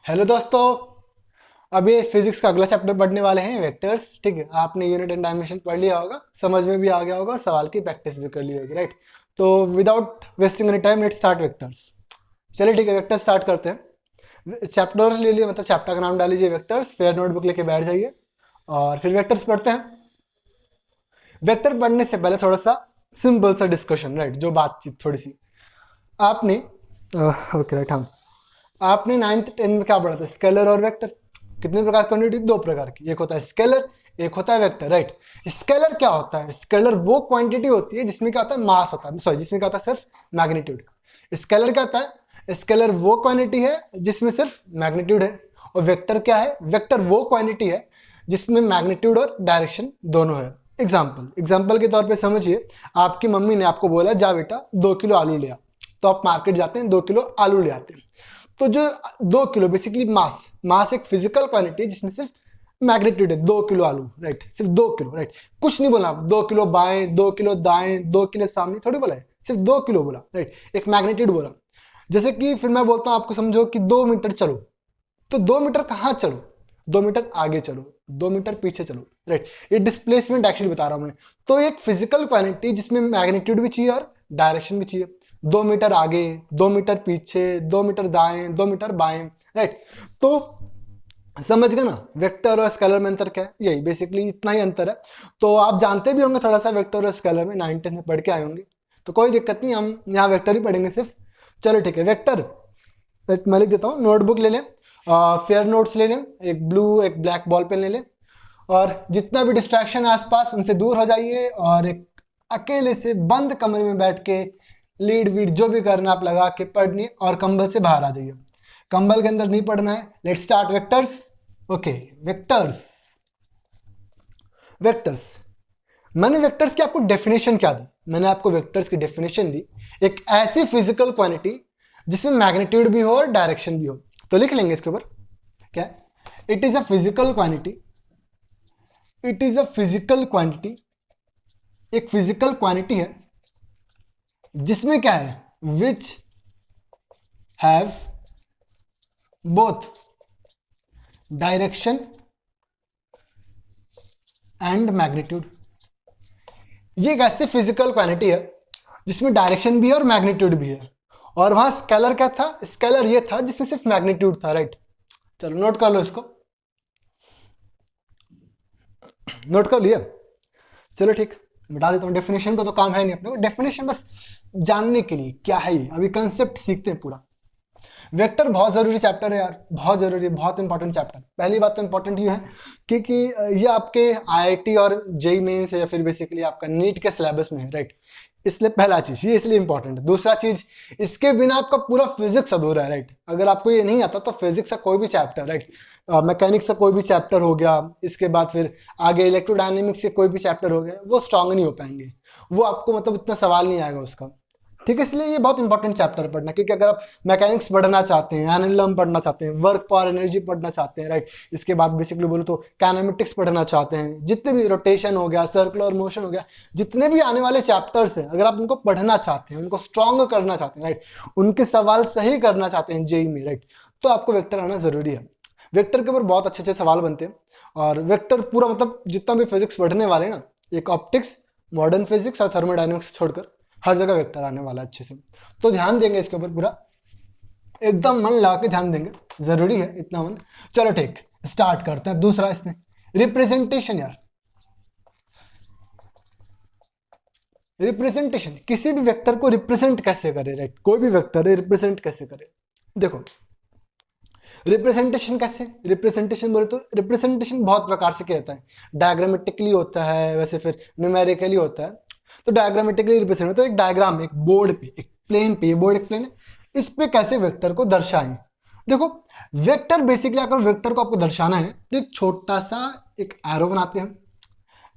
Hello दोस्तों। अब ये फिजिक्स का अगला चैप्टर पढ़ने वाले हैं, वेक्टर्स। ठीक है, आपने यूनिट एंड डायमेंशन पढ़ लिया होगा, समझ में भी आ गया होगा और सवाल की प्रैक्टिस भी कर ली होगी, राइट। तो without wasting any time let's start vectors. चलिए ठीक है, वेक्टर स्टार्ट करते हैं। चैप्टर ले लिए, मतलब चैप्टर का नाम डाल लीजिए वेक्टर्स, फेयर नोटबुक लेके बैठ जाइए और फिर वेक्टर्स पढ़ते हैं। वेक्टर पढ़ने से पहले थोड़ा सा सिंपल सा डिस्कशन, राइट, जो बातचीत थोड़ी सी आपने ओके राइट, हाँ, आपने 9th 10th में क्या पढ़ा था? स्केलर और वेक्टर। कितने प्रकार की क्वांटिटी? दो प्रकार की, एक होता है स्केलर, एक होता है वेक्टर, राइट। स्केलर क्या होता है? स्केलर वो क्वांटिटी होती है जिसमें क्या होता है? मास होता है, सॉरी, जिसमें क्या होता है? सिर्फ मैग्नीट्यूड। स्केलर क्या होता है? स्केलर वो क्वांटिटी है जिसमें सिर्फ मैग्नीट्यूड है। और वेक्टर क्या है? वेक्टर वो क्वांटिटी है जिसमें मैग्नीट्यूड और डायरेक्शन दोनों है। एग्जाम्पल के तौर पे समझिए, आपकी मम्मी ने आपको बोला जा बेटा 2 किलो आलू ले आ, तो आप मार्केट जाते हैं, 2 किलो आलू ले आते हैं। तो जो 2 किलो बेसिकली मास एक फिजिकल क्वांटिटी है जिसमें सिर्फ मैग्नीट्यूड है, 2 किलो आलू, राइट, सिर्फ 2 किलो, राइट। कुछ नहीं बोला, 2 किलो बाएं, 2 किलो दाएं, 2 किलो सामने, थोड़ी बोला है, सिर्फ 2 किलो बोला, राइट, एक मैग्नीट्यूड बोला। जैसे कि फिर मैं बोलता हूं आपको, समझो कि 2 मीटर चलो, तो 2 मीटर कहाँ चलो? 2 मीटर आगे चलो, 2 मीटर पीछे चलो, राइट। ये डिस्प्लेसमेंट एक्चुअली बता रहा हूं मैं। तो एक फिजिकल क्वांटिटी जिसमें मैग्नीट्यूड भी चाहिए और डायरेक्शन भी चाहिए। 2 मीटर आगे, 2 मीटर पीछे, 2 मीटर दाएं, 2 मीटर बाएं, राइट। तो समझ गए ना वेक्टर और स्केलर में अंतर क्या है? यही बेसिकली इतना ही अंतर है। तो आप जानते भी होंगे थोड़ा सा वेक्टर और स्केलर में, 9th 10th में पढ़ के आए होंगे, तो कोई दिक्कत नहीं, हम यहाँ वेक्टर ही पढ़ेंगे सिर्फ। चलो ठीक है, वेक्टर मैं लिख देता हूँ। नोटबुक ले लें, फेयर नोट्स ले लें, एक ब्लू एक ब्लैक बॉल पेन ले लें, और जितना भी डिस्ट्रैक्शन है आसपास उनसे दूर हो जाइए, और एक अकेले से बंद कमरे में बैठ के लीड वीड जो भी करना आप लगा के पढ़नी, और कंबल से बाहर आ जाइए। कंबल के अंदर नहीं पढ़ना है। Let's start vectors. Okay, vectors. Vectors मैंने वेक्टर्स की आपको डेफिनेशन क्या दी? मैंने आपको वेक्टर्स की डेफिनेशन दी, एक ऐसी फिजिकल क्वांटिटी जिसमें मैग्नीट्यूड भी हो और डायरेक्शन भी हो। तो लिख लेंगे इसके ऊपर क्या? It is a physical quantity, it is a physical quantity, एक फिजिकल क्वांटिटी है जिसमें क्या है? Which have both direction and magnitude. ये एक ऐसी फिजिकल क्वांटिटी है जिसमें डायरेक्शन भी है और मैग्नीट्यूड भी है। और वहां स्केलर क्या था? स्केलर ये था जिसमें सिर्फ मैग्नीट्यूड था, राइट। चलो नोट कर लो इसको, नोट कर लिया? चलो ठीक, बता देता हूँ डेफिनेशन को, तो काम है नहीं अपने को, डेफिनेशन बस जानने के लिए क्या है ये, अभी कंसेप्ट सीखते हैं पूरा। वेक्टर बहुत जरूरी चैप्टर है यार, बहुत जरूरी, बहुत इंपॉर्टेंट चैप्टर। पहली बात तो इंपॉर्टेंट ये है क्योंकि ये आपके आईआईटी और जेईई मेंस या फिर बेसिकली आपका नीट के सिलेबस में है, राइट। इसलिए पहला चीज ये इसलिए इंपॉर्टेंट है। दूसरा चीज, इसके बिना आपका पूरा फिजिक्स अधूरा है, राइट। अगर आपको ये नहीं आता तो फिजिक्स का कोई भी चैप्टर, राइट, मैकेनिक्स का कोई भी चैप्टर हो गया, इसके बाद फिर आगे इलेक्ट्रोडायनेमिक्स के कोई भी चैप्टर हो गया, वो स्ट्रांग नहीं हो पाएंगे, वो आपको मतलब इतना सवाल नहीं आएगा उसका, ठीक है। इसलिए ये बहुत इंपॉर्टेंट चैप्टर पढ़ना, क्योंकि अगर आप मैकेनिक्स पढ़ना चाहते हैं, एनालिसिस पढ़ना चाहते हैं, वर्क पावर एनर्जी पढ़ना चाहते हैं, राइट, इसके बाद बेसिकली बोलो तो काइनेमेटिक्स पढ़ना चाहते हैं, जितने भी रोटेशन हो गया, सर्कुलर मोशन हो गया, जितने भी आने वाले चैप्टर्स हैं, अगर आप उनको पढ़ना चाहते हैं, उनको स्ट्रॉन्ग करना चाहते हैं, राइट, उनके सवाल सही करना चाहते हैं जेईई में, राइट, तो आपको वेक्टर आना जरूरी है। वेक्टर के ऊपर बहुत अच्छे अच्छे सवाल बनते हैं। और वेक्टर पूरा मतलब जितना भी फिजिक्स पढ़ने वाले हैं ना, एक ऑप्टिक्स, मॉडर्न फिजिक्स और थर्मोडायनेमिक्स छोड़कर हर जगह वेक्टर आने वाला है अच्छे से। तो ध्यान देंगे इसके ऊपर पूरा, एकदम मन लगा के ध्यान देंगे, जरूरी है इतना मन। चलो ठीक, स्टार्ट करते हैं। दूसरा इसमें रिप्रेजेंटेशन यार, रिप्रेजेंटेशन, किसी भी वेक्टर को रिप्रेजेंट कैसे करे, राइट, कोई भी वेक्टर है रिप्रेजेंट कैसे करे। देखो रिप्रेजेंटेशन कैसे, रिप्रेजेंटेशन बोले तो रिप्रेजेंटेशन बहुत प्रकार से किया जाता है। डायग्रामेटिकली होता है, वैसे फिर न्यूमेरिकली होता है। तो डायग्रामेटिकली रिप्रेजेंट होता है, एक डायग्राम, एक बोर्ड पे, एक प्लेन पे, बोर्ड एक प्लेन है, इस पे कैसे वेक्टर को दर्शाएं। देखो वेक्टर बेसिकली, अगर वेक्टर को आपको दर्शाना है तो एक छोटा सा एक एरो बनाते हैं,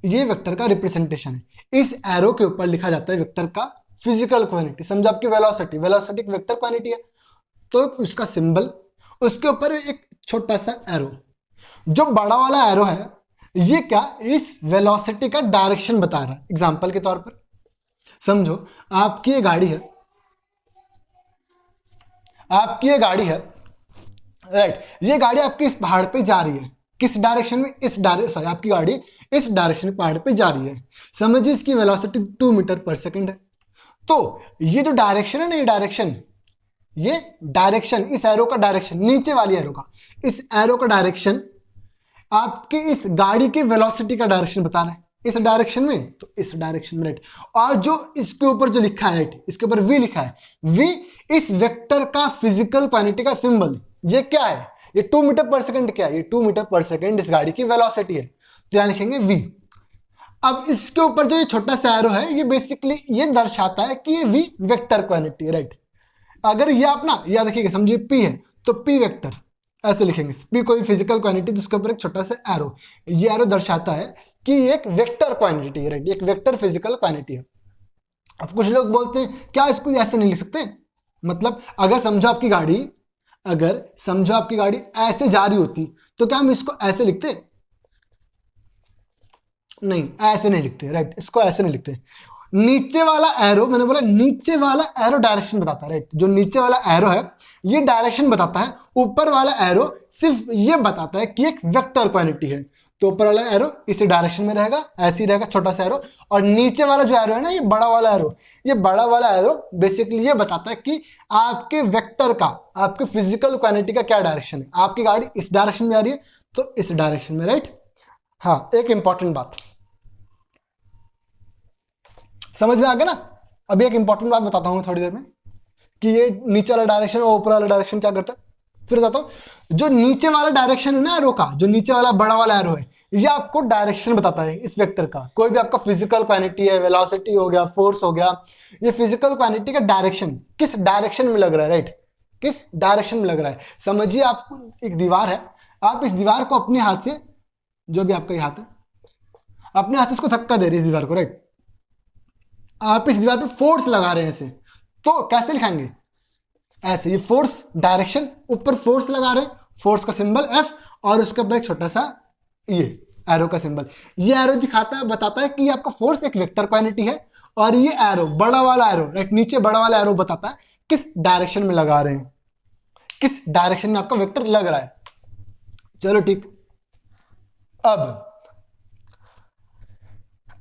ये वेक्टर का रिप्रेजेंटेशन है। इस एरो के ऊपर लिखा जाता है वेक्टर का फिजिकल क्वांटिटी। समझो आपकी वेलोसिटी, वेलोसिटी एक वेक्टर क्वांटिटी है, तो उसका सिंबल, उसके ऊपर एक छोटा सा एरो। जो बड़ा वाला एरो है ये क्या, इस वेलोसिटी का डायरेक्शन बता रहा है। एग्जांपल के तौर पर समझो, आपकी ये गाड़ी है, आपकी ये गाड़ी है, राइट। ये गाड़ी आपकी इस पहाड़ पे जा रही है, किस डायरेक्शन में? इस डायरेक्शन, सॉरी आपकी गाड़ी इस डायरेक्शन में पहाड़ पे जा रही है। समझिए इसकी वेलोसिटी 2 मीटर पर सेकंड है। तो ये जो डायरेक्शन है ना, ये डायरेक्शन, इस एरो का डायरेक्शन, नीचे वाली एरो का, इस एरो का डायरेक्शन आपके इस गाड़ी की वेलोसिटी का डायरेक्शन बता रहा है। इस डायरेक्शन में, तो इस डायरेक्शन में, राइट। और जो इसके ऊपर जो लिखा है, राइट, इसके ऊपर वी लिखा है, वी इस वेक्टर का फिजिकल क्वांटिटी का सिंबल। ये क्या है? ये 2 मीटर पर सेकंड क्या है? ये 2 मीटर पर सेकंड इस गाड़ी की वेलोसिटी है, तो यहां लिखेंगे वी। अब इसके ऊपर जो ये छोटा सा एरो है, ये बेसिकली ये दर्शाता है कि ये वी वेक्टर क्वांटिटी है, राइट। अगर ये आप ना याद रखिएगा, समझिए पी है तो पी वेक्टर ऐसे लिखेंगे, पी कोई फिजिकल क्वांटिटी जिसके ऊपर एक छोटा सा एरो, ये एरो दर्शाता है कि ये एक वेक्टर क्वांटिटी है, राइट, एक वेक्टर फिजिकल क्वांटिटी है। अब कुछ लोग बोलते हैं क्या इसको ऐसे नहीं लिख सकते? मतलब अगर समझो आपकी गाड़ी ऐसे जा रही होती तो क्या हम इसको ऐसे लिखते? नहीं, ऐसे नहीं लिखते, राइट, इसको ऐसे नहीं लिखते। नीचे वाला एरो, मैंने बोला नीचे वाला एरो डायरेक्शन बताता है, राइट। जो नीचे वाला एरो है ये डायरेक्शन बताता है, ऊपर वाला एरो सिर्फ ये बताता है कि एक वेक्टर क्वांटिटी है। तो ऊपर वाला एरो इसी डायरेक्शन में रहेगा, ऐसे ही रहेगा छोटा सा एरो, और नीचे वाला जो एरो है ना, ये बड़ा वाला एरो बेसिकली ये बताता है कि आपके वेक्टर का, आपके फिजिकल क्वांटिटी का क्या डायरेक्शन है। आपकी गाड़ी इस डायरेक्शन में आ रही है तो इस डायरेक्शन में, राइट। हाँ, एक इंपॉर्टेंट बात समझ में आ गया ना? अभी एक इंपॉर्टेंट बात बताता हूँ थोड़ी देर में कि ये नीचे वाला डायरेक्शन और ऊपर वाला डायरेक्शन क्या करता है। फिर बताता हूँ, जो नीचे वाला डायरेक्शन है ना एरो का, जो नीचे वाला बड़ा वाला एरो है, ये आपको डायरेक्शन बताता है इस वेक्टर का। कोई भी आपका फिजिकल क्वांटिटी है, वेलोसिटी हो गया, फोर्स हो गया, ये फिजिकल क्वांटिटी का डायरेक्शन किस डायरेक्शन में लग रहा है, राइट, किस डायरेक्शन में लग रहा है। समझिए आपको एक दीवार है, आप इस दीवार को अपने हाथ से, जो भी आपका ये हाथ है, अपने हाथ से इसको धक्का दे रहे हैं इस दीवार को, राइट। आप इस दीवार पे फोर्स लगा रहे हैं ऐसे, तो कैसे लिखाएंगे? ऐसे, ये फोर्स डायरेक्शन, ऊपर फोर्स लगा रहे हैं, फोर्स का सिंबल F, और उसके ऊपर एक छोटा सा ये एरो का सिंबल। ये एरो दिखाता है, बताता है कि ये आपका फोर्स एक वेक्टर क्वांटिटी है, और ये एरो, बड़ा वाला एरो, राइट, नीचे बड़ा वाला एरो बताता है किस डायरेक्शन में लगा रहे हैं, किस डायरेक्शन में आपका वेक्टर लग रहा है। चलो ठीक।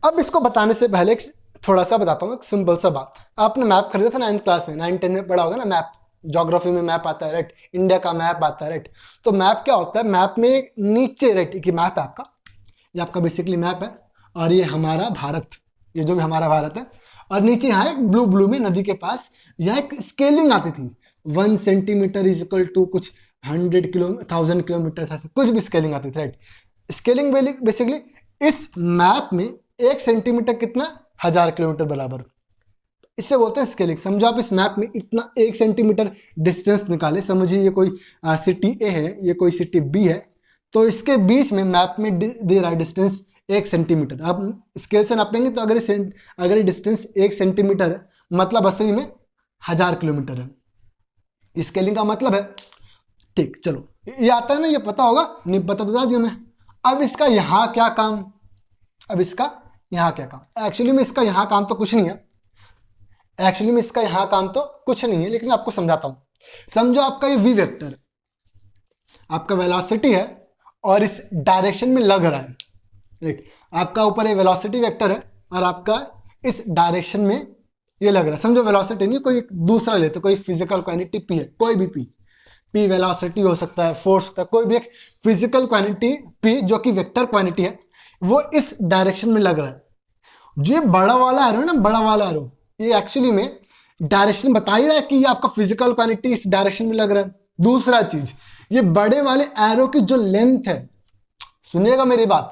अब इसको बताने से पहले थोड़ा सा बताता हूँ, एक सिंपल सा बात। आपने मैप खरीदा था 9th क्लास में, 9-10 में पढ़ा होगा ना मैप, ज्योग्राफी में मैप आता है, राइट, इंडिया का मैप आता है, राइट। तो मैप क्या होता है? मैप में नीचे, राइट, कि मैप है आपका, ये आपका बेसिकली मैप है, और ये हमारा भारत, ये जो भी हमारा भारत है, और नीचे यहाँ एक ब्लू में नदी के पास यहाँ एक स्केलिंग आती थी, 1 सेंटीमीटर इज इक्वल टू कुछ 1000 किलोमीटर, ऐसे कुछ भी स्केलिंग आती थी, राइट। स्केलिंग बेसिकली इस मैप में 1 सेंटीमीटर कितना? 1000 किलोमीटर बराबर, इससे बोलते हैं स्केलिंग। समझो आप इस मैप में इतना 1 सेंटीमीटर डिस्टेंस निकाले, समझिए ये कोई सिटी ए है, ये कोई सिटी बी है, तो इसके बीच में मैप में दे रहा है डिस्टेंस 1 सेंटीमीटर। आप स्केल से नापेंगे तो अगर ये डिस्टेंस 1 सेंटीमीटर है, मतलब असली में 1000 किलोमीटर है। स्केलिंग का मतलब है, ठीक। चलो, ये आता है ना, ये पता होगा, नहीं पता तो बता दिया मैं। अब इसका यहाँ क्या काम? एक्चुअली में इसका यहाँ काम तो कुछ नहीं है, लेकिन आपको समझाता हूं। समझो आपका ये वी वेक्टर, आपका वेलोसिटी है और इस डायरेक्शन में लग रहा है, राइट। आपका ऊपर ये वेलोसिटी वेक्टर है और आपका इस डायरेक्शन में ये लग रहा है। समझो वेलोसिटी नहीं, कोई दूसरा लेते, कोई फिजिकल क्वांटिटी पी है, कोई भी पी वेलोसिटी हो सकता है, फोर्स होता है, कोई भी एक फिजिकल क्वांटिटी पी जो कि वेक्टर क्वांटिटी है, वो इस डायरेक्शन में लग रहा है। जो ये बड़ा वाला एरो है ना, बड़ा वाला एरो, ये एक्चुअली में डायरेक्शन बता ही रहा है कि ये आपका फिजिकल क्वांटिटी इस डायरेक्शन में लग रहा है। दूसरा चीज, ये बड़े वाले एरो की जो लेंथ है, सुनिएगा मेरी बात,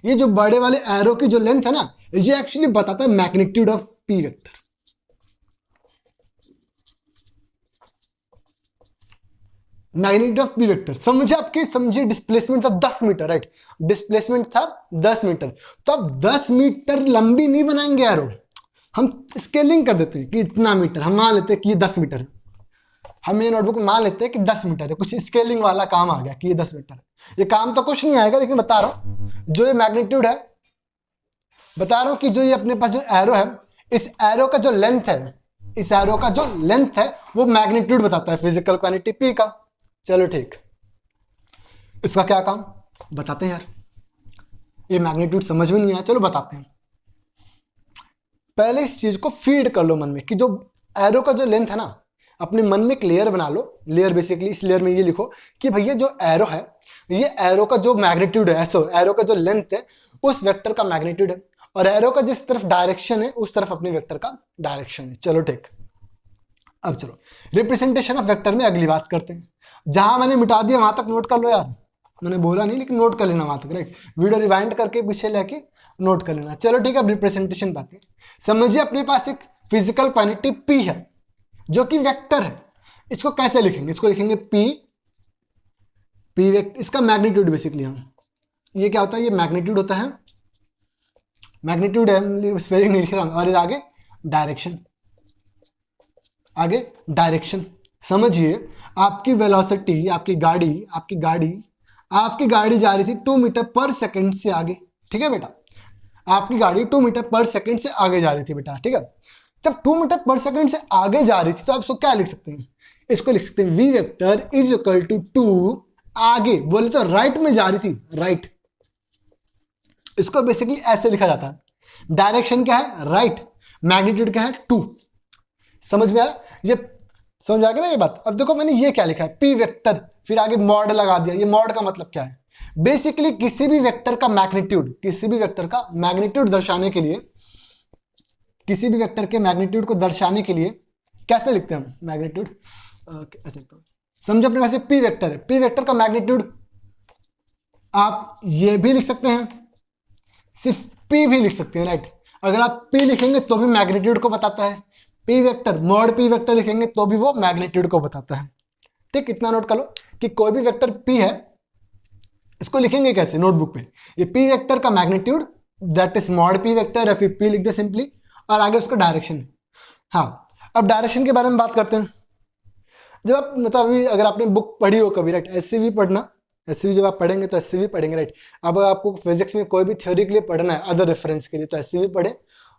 ये जो बड़े वाले एरो की जो लेंथ है ना, ये एक्चुअली बताता है magnitude of P vector. Magnitude of P vector समझिए डिस्प्लेसमेंट था 10 मीटर, राइट, डिस्प्लेसमेंट था 10 मीटर। तो अब 10 मीटर लंबी नहीं बनाएंगे एरो, हम स्केलिंग कर देते हैं कि इतना मीटर, हम मान लेते हैं कि ये 10 मीटर है, हम ये नोटबुक में मान लेते हैं कि 10 मीटर है, कुछ स्केलिंग वाला काम आ गया कि ये 10 मीटर है। ये काम तो कुछ नहीं आएगा, लेकिन बता रहा हूं जो ये मैग्नीट्यूड है, बता रहा हूं कि जो ये अपने पास जो एरो है, इस एरो का जो लेंथ है, वो मैग्नीट्यूड बताता है फिजिकल क्वांटिटी पी का। चलो ठीक। इसका क्या काम बताते हैं यार, ये मैग्नीट्यूड समझ में नहीं आया, चलो बताते हैं। पहले इस चीज को फीड कर लो मन में कि जो एरो का जो लेंथ है ना, अपने मन में एक लेयर बना लो। लेयर बेसिकली इस लेयर में ये लिखो कि भैया जो एरो है, ये एरो का जो मैग्नीट्यूड है, एरो का जो लेंथ है उस वेक्टर का मैग्नीट्यूड है, और एरो का जिस तरफ डायरेक्शन है उस तरफ अपने वेक्टर का डायरेक्शन है। चलो ठीक, अब चलो रिप्रेजेंटेशन ऑफ वेक्टर में अगली बात करते हैं। जहां मैंने मिटा दिया वहां तक नोट कर लो यार, मैंने बोला नहीं लेकिन नोट कर लेना वहां तक, राइट। वीडियो रिवाइंड करके पीछे लेके नोट कर लेना। चलो ठीक है, अब रिप्रेजेंटेशन पाते हैं। समझिए अपने पास एक फिजिकल क्वांटिटी P है जो कि वेक्टर है। इसको कैसे लिखेंगे? इसको लिखेंगे P वेक्टर, इसका मैग्नीट्यूड बेसिकली हम, ये क्या होता है, ये मैग्नीट्यूड होता है, मैग्नीट्यूड है, स्पेलिंग नहीं लिख रहा हूं। और आगे डायरेक्शन, आगे डायरेक्शन। समझिए आपकी वेलोसिटी, आपकी गाड़ी जा रही थी 2 मीटर पर सेकंड से आगे, ठीक है बेटा, आपकी गाड़ी 2 मीटर पर सेकंड से आगे जा रही थी बेटा, ठीक है। जब 2 मीटर पर सेकंड से आगे जा रही थी तो आप इसको क्या लिख सकते हैं? इसको लिख सकते हैं v vector is equal to 2, आगे बोले तो राइट में जा रही थी, राइट। इसको बेसिकली ऐसे लिखा जाता है। डायरेक्शन क्या है? राइट। मैग्नीट्यूड क्या है? 2। समझ में आया? ये समझ आ गया ना ये बात? अब देखो मैंने ये क्या लिखा है, P वेक्टर, फिर आगे मॉड लगा दिया। ये मॉड का मतलब क्या है? बेसिकली किसी भी वेक्टर का मैग्नीट्यूड दर्शाने के लिए, किसी भी वेक्टर के मैग्नीट्यूड को दर्शाने के लिए कैसे लिखते हैं हम मैग्नीट्यूड? ऐसे लिखते हैं, समझो अपने पास P वेक्टर है, P वेक्टर का मैग्नीट्यूड आप ये भी लिख सकते हैं, सिर्फ P भी लिख सकते हैं, राइट। अगर आप P लिखेंगे तो भी मैग्नीट्यूड को बताता है, P vector mod P vector लिखेंगे तो भी वो मैग्नीट्यूड को बताता है। ठीक, इतना नोट कर लो कि कोई भी वेक्टर P है, इसको लिखेंगे कैसे नोटबुक पे? ये P वेक्टर का magnitude that is mod P vector, या फिर P लिख दे सिंपली, और आगे उसका डायरेक्शन। हाँ, अब डायरेक्शन के बारे में बात करते हैं। जब आप मतलब अभी अगर आपने बुक पढ़ी हो कभी, राइट, एससीवी पढ़ना, एससीवी जब आप पढ़ेंगे तो एससीवी पढ़ेंगे, राइट। अब आपको फिजिक्स में कोई भी थ्योरी के लिए पढ़ना है अदर रेफरेंस के लिए तो एससीवी पढ़े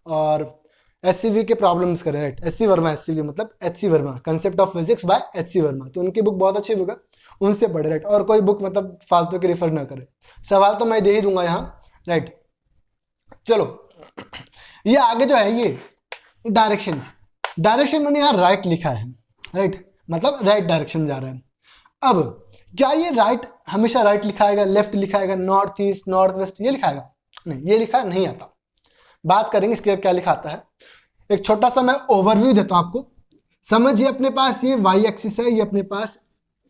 और एससीवी के प्रॉब्लम्स करें, राइट। एचसी वर्मा, एससीवी मतलब HC Verma, concept of physics bye HC Verma, तो उनकी बुक बहुत अच्छी बुक है, उनसे पढ़े, राइट। और कोई बुक मतलब फालतू के रेफर ना करे। सवाल तो मैं दे ही दूंगा यहाँ, राइट। चलो ये आगे जो है ये डायरेक्शन, डायरेक्शन मैंने यहाँ राइट लिखा है, राइट, मतलब राइट डायरेक्शन में जा रहा है। अब क्या ये राइट हमेशा राइट लिखाएगा, लेफ्ट लिखाएगा, नॉर्थ ईस्ट, नॉर्थ वेस्ट ये लिखाएगा? नहीं, ये लिखा नहीं आता। बात करेंगे इसके क्या लिखा आता है। एक छोटा सा मैं ओवरव्यू देता हूं आपको। समझिए अपने पास ये वाई एक्सिस है, ये अपने पास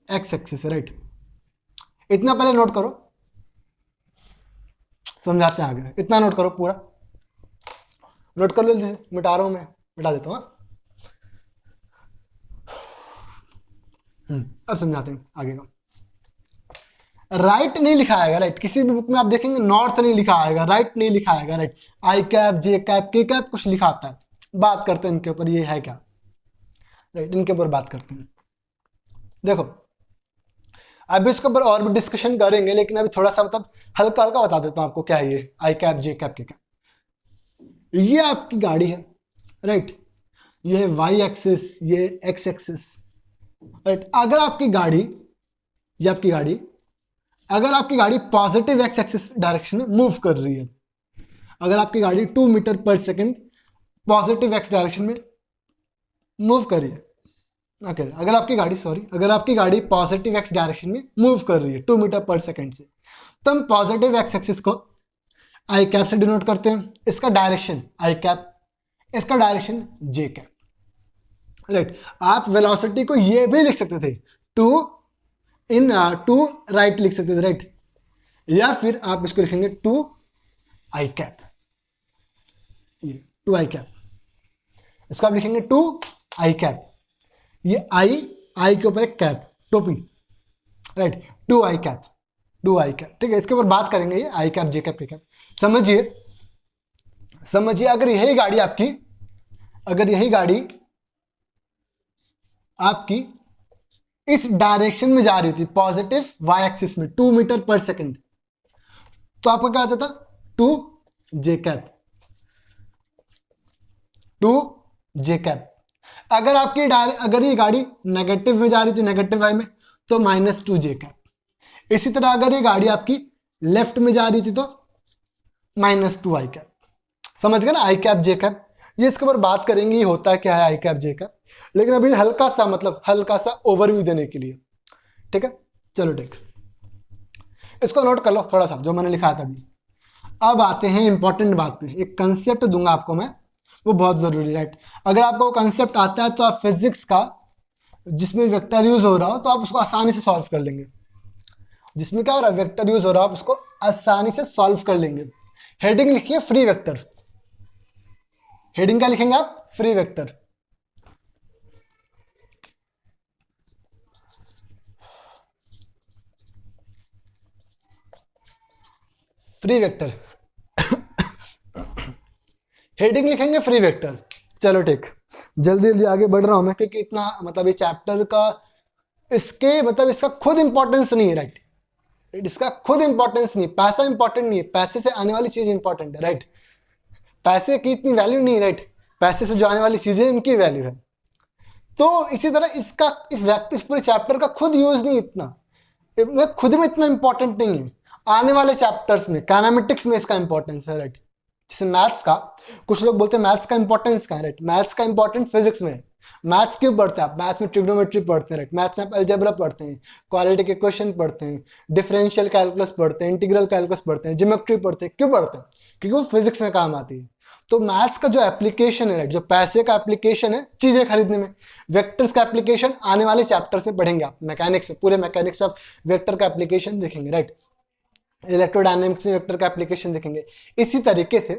एक्स एक्सिस है, राइट। इतना पहले नोट करो, समझाते हैं आगे। इतना नोट करो, पूरा नोट कर लो, मिटा रहा हूं मैं, मिटा देता हूं। अब समझाते हैं आगे का। राइट नहीं लिखा आएगा, राइट। किसी भी बुक में आप देखेंगे नॉर्थ नहीं लिखा आएगा, राइट नहीं लिखा आएगा, राइट। आई कैप, जे कैप, के कैप कुछ लिखा आता है। बात करते हैं इनके ऊपर, ये है क्या, राइट, इनके ऊपर बात करते हैं। देखो अभी इसके ऊपर और भी डिस्कशन करेंगे, लेकिन अभी थोड़ा सा मतलब हल्का हल्का बता देता हूं आपको क्या है ये आई कैप, जे कैप, के कैप। ये आपकी गाड़ी है, राइट, ये है वाई एक्सिस, ये एक्स एक्सिस, राइट। अगर आपकी गाड़ी, ये आपकी गाड़ी, अगर आपकी गाड़ी पॉजिटिव एक्स एक्सिस डायरेक्शन में मूव कर रही है, अगर आपकी गाड़ी 2 मीटर पर सेकंड पॉजिटिव एक्स डायरेक्शन में मूव कर रही है, अगर आपकी गाड़ी, सॉरी, अगर आपकी गाड़ी पॉजिटिव एक्स डायरेक्शन में मूव कर रही है 2 मीटर पर सेकंड से, तो हम पॉजिटिव एक्स एक्सिस को आई कैप से डिनोट करते हैं। इसका डायरेक्शन आई कैप, इसका डायरेक्शन जे कैप, राइट। आप वेलोसिटी को ये भी लिख सकते थे, टू राइट लिख सकते थे, राइट, या फिर आप इसको लिखेंगे 2 आई कैप, ये 2 आई कैप, इसको आप लिखेंगे 2 आई कैप, ये आई के ऊपर एक कैप, टोपी, राइट, 2 आई कैप, 2 आई कैप, ठीक है। इसके ऊपर बात करेंगे, ये आई कैप, जे कैप, के कैप। समझिए अगर यही गाड़ी आपकी, अगर यही गाड़ी आपकी इस डायरेक्शन में जा रही थी पॉजिटिव वाई एक्सिस में 2 मीटर पर सेकंड, तो आपका क्या आता था 2 जे कैप, 2 जे कैप। अगर आपकी अगर ये गाड़ी नेगेटिव में जा रही थी, नेगेटिव वाई में, तो -2 जे कैप। इसी तरह अगर ये गाड़ी आपकी लेफ्ट में जा रही थी तो -2 आई कैप। समझ गए ना, आई कैप जे कैप, ये इसके ऊपर बात करेंगे ये होता है क्या है आई कैप जे कैप, लेकिन अभी हल्का सा मतलब हल्का सा ओवरव्यू देने के लिए, ठीक है। चलो ठीक, इसको नोट कर लो थोड़ा सा जो मैंने लिखा था अभी। अब आते हैं इंपॉर्टेंट बात पे, एक कंसेप्ट दूंगा आपको मैं, वो बहुत जरूरी, राइट। अगर आपको कंसेप्ट आता है तो आप फिजिक्स का जिसमें वेक्टर यूज हो रहा हो तो आप उसको आसानी से सॉल्व कर लेंगे। जिसमें क्या हो रहा है, वेक्टर यूज हो रहा है, आप उसको आसानी से सॉल्व कर लेंगे। हेडिंग लिखिए फ्री वेक्टर, हेडिंग क्या लिखेंगे आप, free vector. Free vector heading लिखेंगे फ्री वेक्टर। चलो ठीक, जल्दी जल्दी आगे बढ़ रहा हूं मैं क्योंकि इतना मतलब ये चैप्टर का इसके मतलब इसका खुद इंपॉर्टेंस नहीं है, राइट। इसका खुद इंपॉर्टेंस नहीं, पैसा इंपॉर्टेंट नहीं है, पैसे से आने वाली चीज इंपॉर्टेंट है, राइट। पैसे की इतनी वैल्यू नहीं है, राइट, पैसे से जो आने वाली चीजें उनकी वैल्यू है। तो इसी तरह इसका इस पूरे चैप्टर का खुद यूज नहीं इतना, खुद में इतना इंपॉर्टेंट नहीं है। आने वाले चैप्टर्स में काइनेमेटिक्स में इसका इंपॉर्टेंस है, राइट। जैसे मैथ्स का, कुछ लोग बोलते हैं मैथ्स का इंपॉर्टेंस का है, राइट। मैथ्स का इंपॉर्टेंट फिजिक्स में है। मैथ्स क्यों पढ़ते हैं आप, मैथ्स में ट्रिग्नोमेट्री पढ़ते हैं, राइट। मैथ्स में आप अलजेब्रा पढ़ते हैं, क्वालिटी के क्वेश्चन पढ़ते हैं, डिफरेंशियल कैलकुलस पढ़ते हैं, इंटीग्रल कैलकुलस पढ़ते हैं, ज्योमेट्री पढ़ते हैं। क्यों पढ़ते हैं, क्योंकि वो फिजिक्स में काम आती है। तो मैथ्स का जो एप्लीकेशन है, राइट, जो पैसे का एप्लीकेशन है चीजें खरीदने में, वेक्टर्स का एप्लीकेशन आने वाले चैप्टर्स में पढ़ेंगे आप। मैकेनिक्स में, पूरे मैकेनिक्स में आप वेक्टर का एप्लीकेशन देखेंगे, राइट। इलेक्ट्रोडायनेमिक्स में वेक्टर का एप्लीकेशन देखेंगे। इसी तरीके से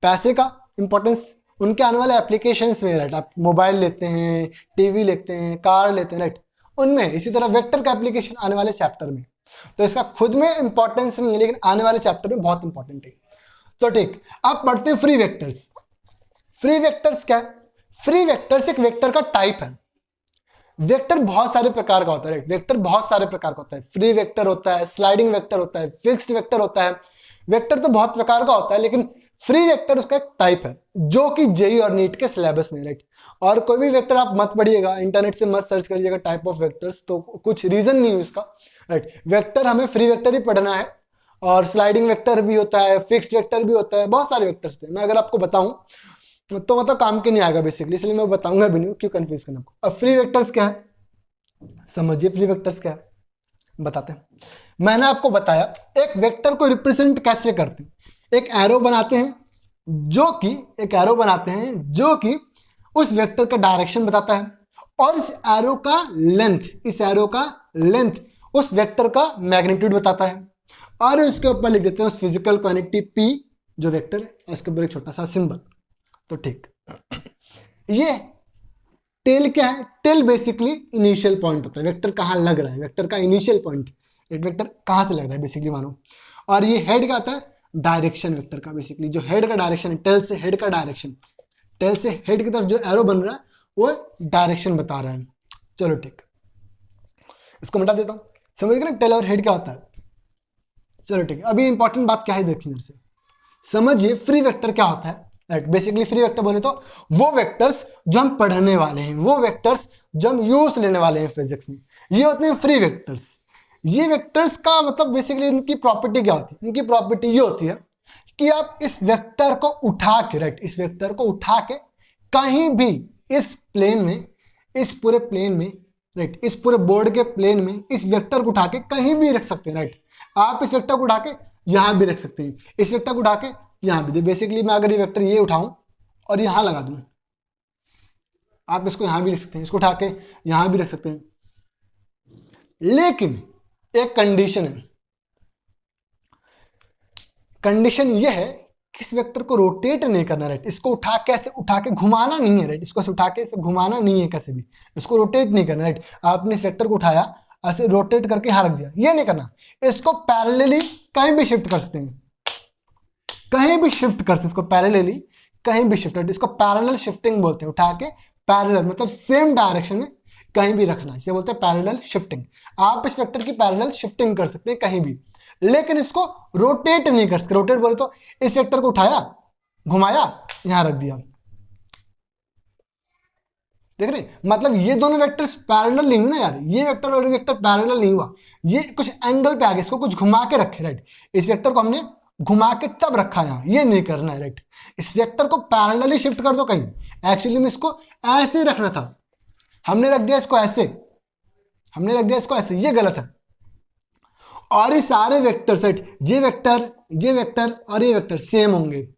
पैसे का इंपॉर्टेंस उनके आने वाले एप्लीकेशंस में, राइट। आप मोबाइल लेते हैं, टीवी लेते हैं, कार लेते हैं, राइट, उनमें इसी तरह वेक्टर का एप्लीकेशन आने वाले चैप्टर में। तो इसका खुद में इंपॉर्टेंस नहीं है लेकिन आने वाले चैप्टर में बहुत इंपॉर्टेंट है। तो ठीक, आप पढ़ते हैं फ्री वेक्टर्स। फ्री वेक्टर्स क्या है, फ्री वेक्टर्स एक वेक्टर का टाइप है। वेक्टर बहुत सारे प्रकार का होता है, वेक्टर बहुत सारे प्रकार का होता है। फ्री वेक्टर होता है, स्लाइडिंग वेक्टर होता है, फिक्स्ड वेक्टर होता है। वेक्टर तो बहुत प्रकार का होता है लेकिन फ्री वेक्टर उसका एक टाइप है जो कि जेईई और नीट के सिलेबस में, राइट। और कोई भी वेक्टर आप मत पढ़िएगा, इंटरनेट से मत सर्च करिएगा टाइप ऑफ वेक्टर्स, तो कुछ रीजन नहीं है उसका, राइट। वेक्टर हमें फ्री वेक्टर ही पढ़ना है, और स्लाइडिंग वेक्टर भी होता है, फिक्स्ड वेक्टर भी होता है, बहुत सारे वेक्टर्स थे। मैं अगर आपको बताऊं तो मतलब काम के नहीं आएगा बेसिकली, इसलिए मैं बताऊंगा भी नहीं, क्यों कंफ्यूज करना आपको। अब फ्री वेक्टर्स क्या है, समझिए फ्री वेक्टर्स क्या है, बताते हैं। मैंने आपको बताया एक वेक्टर को रिप्रेजेंट कैसे करते हैं, एक एरो बनाते हैं जो कि उस वेक्टर का डायरेक्शन बताता है, और इस एरो का लेंथ उस वेक्टर का मैग्नीट्यूड बताता है, और उसके ऊपर लिख देते हैं उस फिजिकल क्वांटिटी P जो वेक्टर है, उसके ऊपर एक छोटा सा सिंबल। तो ठीक, ये टेल क्या है, टेल बेसिकली इनिशियल पॉइंट होता है, वेक्टर कहाँ लग रहा है, वेक्टर का इनिशियल पॉइंट, एक वेक्टर कहाँ से लग रहा है बेसिकली मानो। और ये हेड का आता है डायरेक्शन वेक्टर का, बेसिकली जो हेड का डायरेक्शन है, टेल से हेड का डायरेक्शन, टेल से हेड की तरफ जो एरो बन रहा है वो डायरेक्शन बता रहा है। चलो ठीक, इसको मिटा देता हूं, समझ गए ना टेल और हेड क्या होता है। चलो ठीक है, अभी इंपॉर्टेंट बात क्या है देखिए इधर से, समझिए फ्री वेक्टर क्या होता है, राइट। बेसिकली फ्री वेक्टर बोले तो वो वेक्टर्स जो हम पढ़ने वाले हैं, वो वेक्टर्स जो हम यूज लेने वाले हैं फिजिक्स में, ये होते हैं फ्री वेक्टर्स। ये वेक्टर्स का मतलब बेसिकली इनकी प्रॉपर्टी क्या होती है, इनकी प्रॉपर्टी ये होती है कि आप इस वेक्टर को उठा के, राइट, इस वेक्टर को उठा के कहीं भी इस प्लेन में, इस पूरे प्लेन में, राइट, इस पूरे बोर्ड के प्लेन में इस वेक्टर को उठा के कहीं भी रख सकते हैं, राइट। आप इस वेक्टर को उठा के यहां भी रख सकते हैं, इस वेक्टर को उठा के यहां भी। बेसिकली मैं अगर ये वेक्टर ये उठाऊं और यहां लगा दूं, आप इसको यहां भी लिख सकते हैं, इसको उठा के यहां भी रख सकते हैं, लेकिन एक कंडीशन है। कंडीशन ये है कि इस वेक्टर को रोटेट नहीं करना, राइट। इसको उठा के ऐसे उठा के घुमाना नहीं है, राइट। इसको ऐसे उठा के ऐसे घुमाना नहीं है कैसे भी, इसको रोटेट नहीं करना, राइट। आपने इस वेक्टर को उठाया ऐसे रोटेट करके यहां रख दिया, ये नहीं करना। इसको पैरेलली कहीं भी शिफ्ट कर सकते हैं, कहीं भी शिफ्ट कर सकते, इसको पैरेलली कहीं भी शिफ्ट, इसको पैरेलल शिफ्टिंग बोलते हैं। उठा के पैरेलल मतलब सेम डायरेक्शन में कहीं भी रखना, इसे बोलते हैं पैरेलल शिफ्टिंग। आप इस वेक्टर की पैरेलल शिफ्टिंग कर सकते हैं कहीं भी, लेकिन इसको रोटेट नहीं कर सकते। रोटेट बोले तो इस वेक्टर को उठाया, घुमाया, यहां रख दिया, देख रहे हैं? मतलब ये दोनों वेक्टर्स पैरेलल नहीं हुए ना यार, ये वेक्टर और ये वेक्टर पैरेलल नहीं हुआ, ये कुछ एंगल पे आ गया, इसको कुछ घुमा के रखे, राइट। इस वेक्टर को हमने घुमा के तब रखा है यहाँ, ये नहीं करना है, राइट। इस वेक्टर को पैरेलली शिफ्ट कर दो कहीं, एक्चुअली में इसको ऐसे रखना था, हमने रख दिया इसको ऐसे, हमने रख दिया इसको ऐसे, ये गलत है। और ये सारे वेक्टर, राइट, ये वेक्टर, ये वेक्टर और ये वेक्टर सेम होंगे,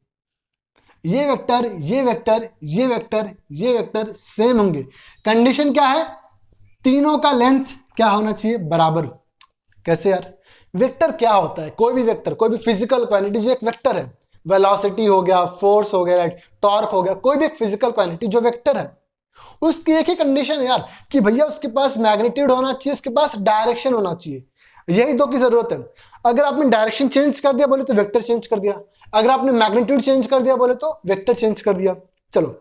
ये वेक्टर, ये वेक्टर, ये वेक्टर, ये वेक्टर सेम होंगे। कंडीशन क्या है? तीनों का लेंथ क्या होना चाहिए? बराबर। कैसे यार? वेक्टर क्या होता है? कोई भी वेक्टर, कोई भी फिजिकल क्वांटिटी जो एक वेक्टर है, वेलोसिटी हो गया, फोर्स हो गया, राइट, टॉर्क हो गया, कोई भी एक फिजिकल क्वांटिटी जो वेक्टर है, उसकी एक ही कंडीशन है यार कि भैया उसके पास मैग्नीट्यूड होना चाहिए, उसके पास डायरेक्शन होना चाहिए, यही दो की जरूरत है। अगर आपने डायरेक्शन चेंज कर दिया बोले तो वेक्टर चेंज कर दिया, अगर आपने मैग्नीट्यूड चेंज कर दिया बोले तो वेक्टर चेंज कर दिया। चलो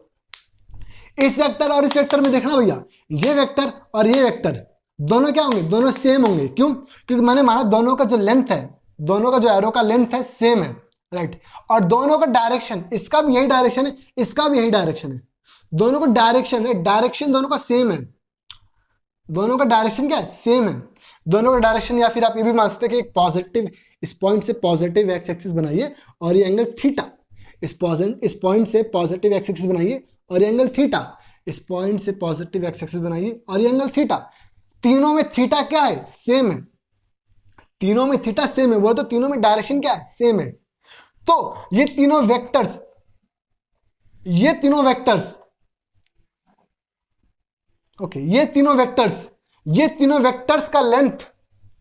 इस वेक्टर और इस वेक्टर में देखना भैया, ये वेक्टर और ये वेक्टर दोनों क्या होंगे? दोनों सेम होंगे। क्यों? क्योंकि मैंने माना दोनों का जो लेंथ है, दोनों का जो एरो का लेंथ है सेम है, राइट। और दोनों का डायरेक्शन, इसका भी यही डायरेक्शन है, इसका भी यही डायरेक्शन है, दोनों का डायरेक्शन है, डायरेक्शन दोनों का सेम है, दोनों का डायरेक्शन क्या है? सेम है, दोनों का डायरेक्शन। या फिर आप ये भी मान सकते हैं कि एक पॉजिटिव, इस पॉइंट से पॉजिटिव एक्स एक्सिस बनाइए और ये एंगल थीटा, इस पॉइंट से पॉजिटिव एक्स एक्सिस बनाइए और ये एंगल थीटा, इस पॉइंट से पॉजिटिव एक्स एक्सिस बनाइए और ये एंगल थीटा। तीनों में थीटा क्या है? सेम है, तीनों में थीटा सेम है, वो तो तीनों में डायरेक्शन क्या है? सेम है। तो ये तीनों वेक्टर्स, ये तीनों वेक्टर्स, ओके, ये तीनों वेक्टर्स, ये तीनों वेक्टर्स का लेंथ,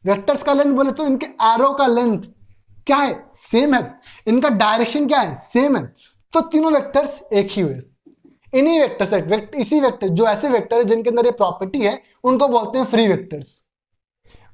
वेक्टर्स का लेंथ बोले तो इनके एरो का लेंथ क्या है? सेम है। इनका डायरेक्शन क्या है? सेम है। तो तीनों वेक्टर्स एक ही हुए। इन्हीं वेक्टर्स, इसी वेक्टर, जो ऐसे वेक्टर है जिनके अंदर ये प्रॉपर्टी है, उनको बोलते हैं फ्री वेक्टर्स।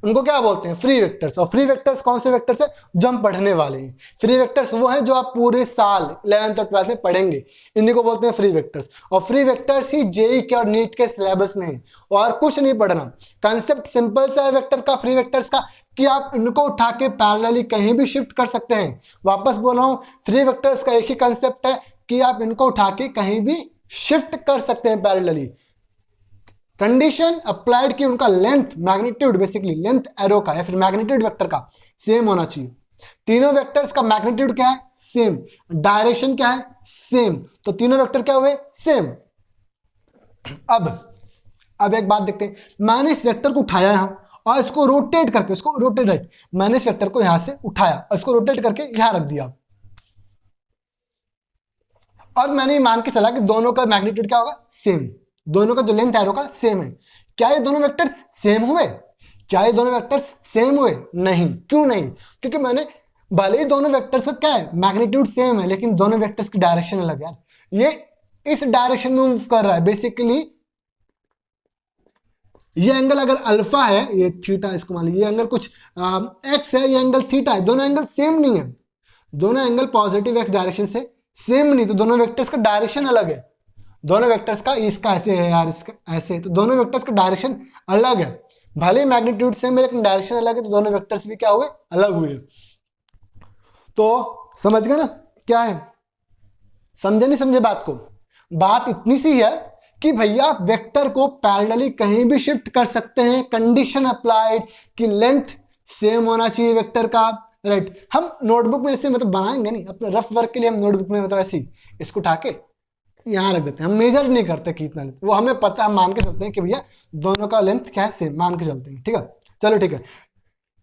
उनको क्या बोलते हैं? Free vectors. और फ्री वेक्टर्स कौन से वेक्टर्स है? जो हम पढ़ने वाले हैं। फ्री वेक्टर्स वो हैं जो आप पूरे साल 11th और 12th में पढ़ेंगे, इन्हीं को बोलते हैं फ्री वेक्टर्स। और फ्री वेक्टर्स ही जेई के और नीट के सिलेबस में है, और कुछ नहीं पढ़ना। कंसेप्ट सिंपल सा है वेक्टर का, फ्री वेक्टर्स का, कि आप इनको उठा के पैरेलली कहीं भी शिफ्ट कर सकते हैं। वापस बोल रहा हूं, फ्री वेक्टर्स का एक ही कंसेप्ट है कि आप इनको उठा के कहीं भी शिफ्ट कर सकते हैं पैरेलली। कंडीशन अप्लाइड की उनका length, magnitude, basically length arrow का या फिर मैग्नीट्यूड वेक्टर का सेम होना चाहिए। तीनों वेक्टर्स का मैग्नीट्यूड क्या है? सेम। डायरेक्शन क्या है? सेम। तो तीनों वेक्टर क्या हुए? सेम। अब एक बात देखते हैं, मैंने इस वेक्टर को उठाया यहां और इसको रोटेट करके, इसको रोटेट, राइट, मैंने इस वेक्टर को यहां से उठाया और इसको रोटेट करके यहां रख दिया, और मैंने मान के चला कि दोनों का मैग्नीट्यूड क्या होगा? सेम। दोनों का जो लेंथ एरो का सेम है। क्या ये दोनों वेक्टर्स सेम हुए? क्या ये दोनों वेक्टर्स सेम हुए? नहीं। क्यों नहीं? क्योंकि मैंने, भले ही दोनों वेक्टर्स का क्या है? मैग्नीट्यूड सेम है, लेकिन दोनों वेक्टर्स की डायरेक्शन अलग है। ये इस डायरेक्शन में मूव कर रहा है। बेसिकली ये एंगल अगर अल्फा है, ये थीटा, इसको मान लीजिए, ये एंगल कुछ एक्स है, ये एंगल थीटा है, दोनों एंगल सेम नहीं है, दोनों एंगल पॉजिटिव एक्स डायरेक्शन से सेम नहीं, तो दोनों वेक्टर्स का डायरेक्शन अलग है। दोनों वेक्टर्स का, इसका ऐसे है यार, इसका ऐसे है, तो दोनों वेक्टर्स का डायरेक्शन अलग है। भले मैग्नीट्यूड सेम है लेकिन डायरेक्शन अलग है, तो दोनों वेक्टर्स भी क्या हुए? अलग हुए। तो समझ गए ना क्या है? समझे नहीं समझे बात को? बात इतनी सी है कि भैया वेक्टर को पैरेलली कहीं भी शिफ्ट कर सकते हैं। कंडीशन अप्लाइड कि लेंथ सेम होना चाहिए वेक्टर का, राइट। हम नोटबुक में ऐसे मतलब बनाएंगे नहीं, अपने रफ वर्क के लिए हम नोटबुक में मतलब ऐसे ही इसको उठा के यहाँ रख देते हैं, हम मेजर नहीं करते कितना लेंथ, वो हमें पता है, हम मान के चलते हैं कि भैया दोनों का लेंथ क्या है? सेम, मान के चलते हैं, ठीक है। चलो ठीक है,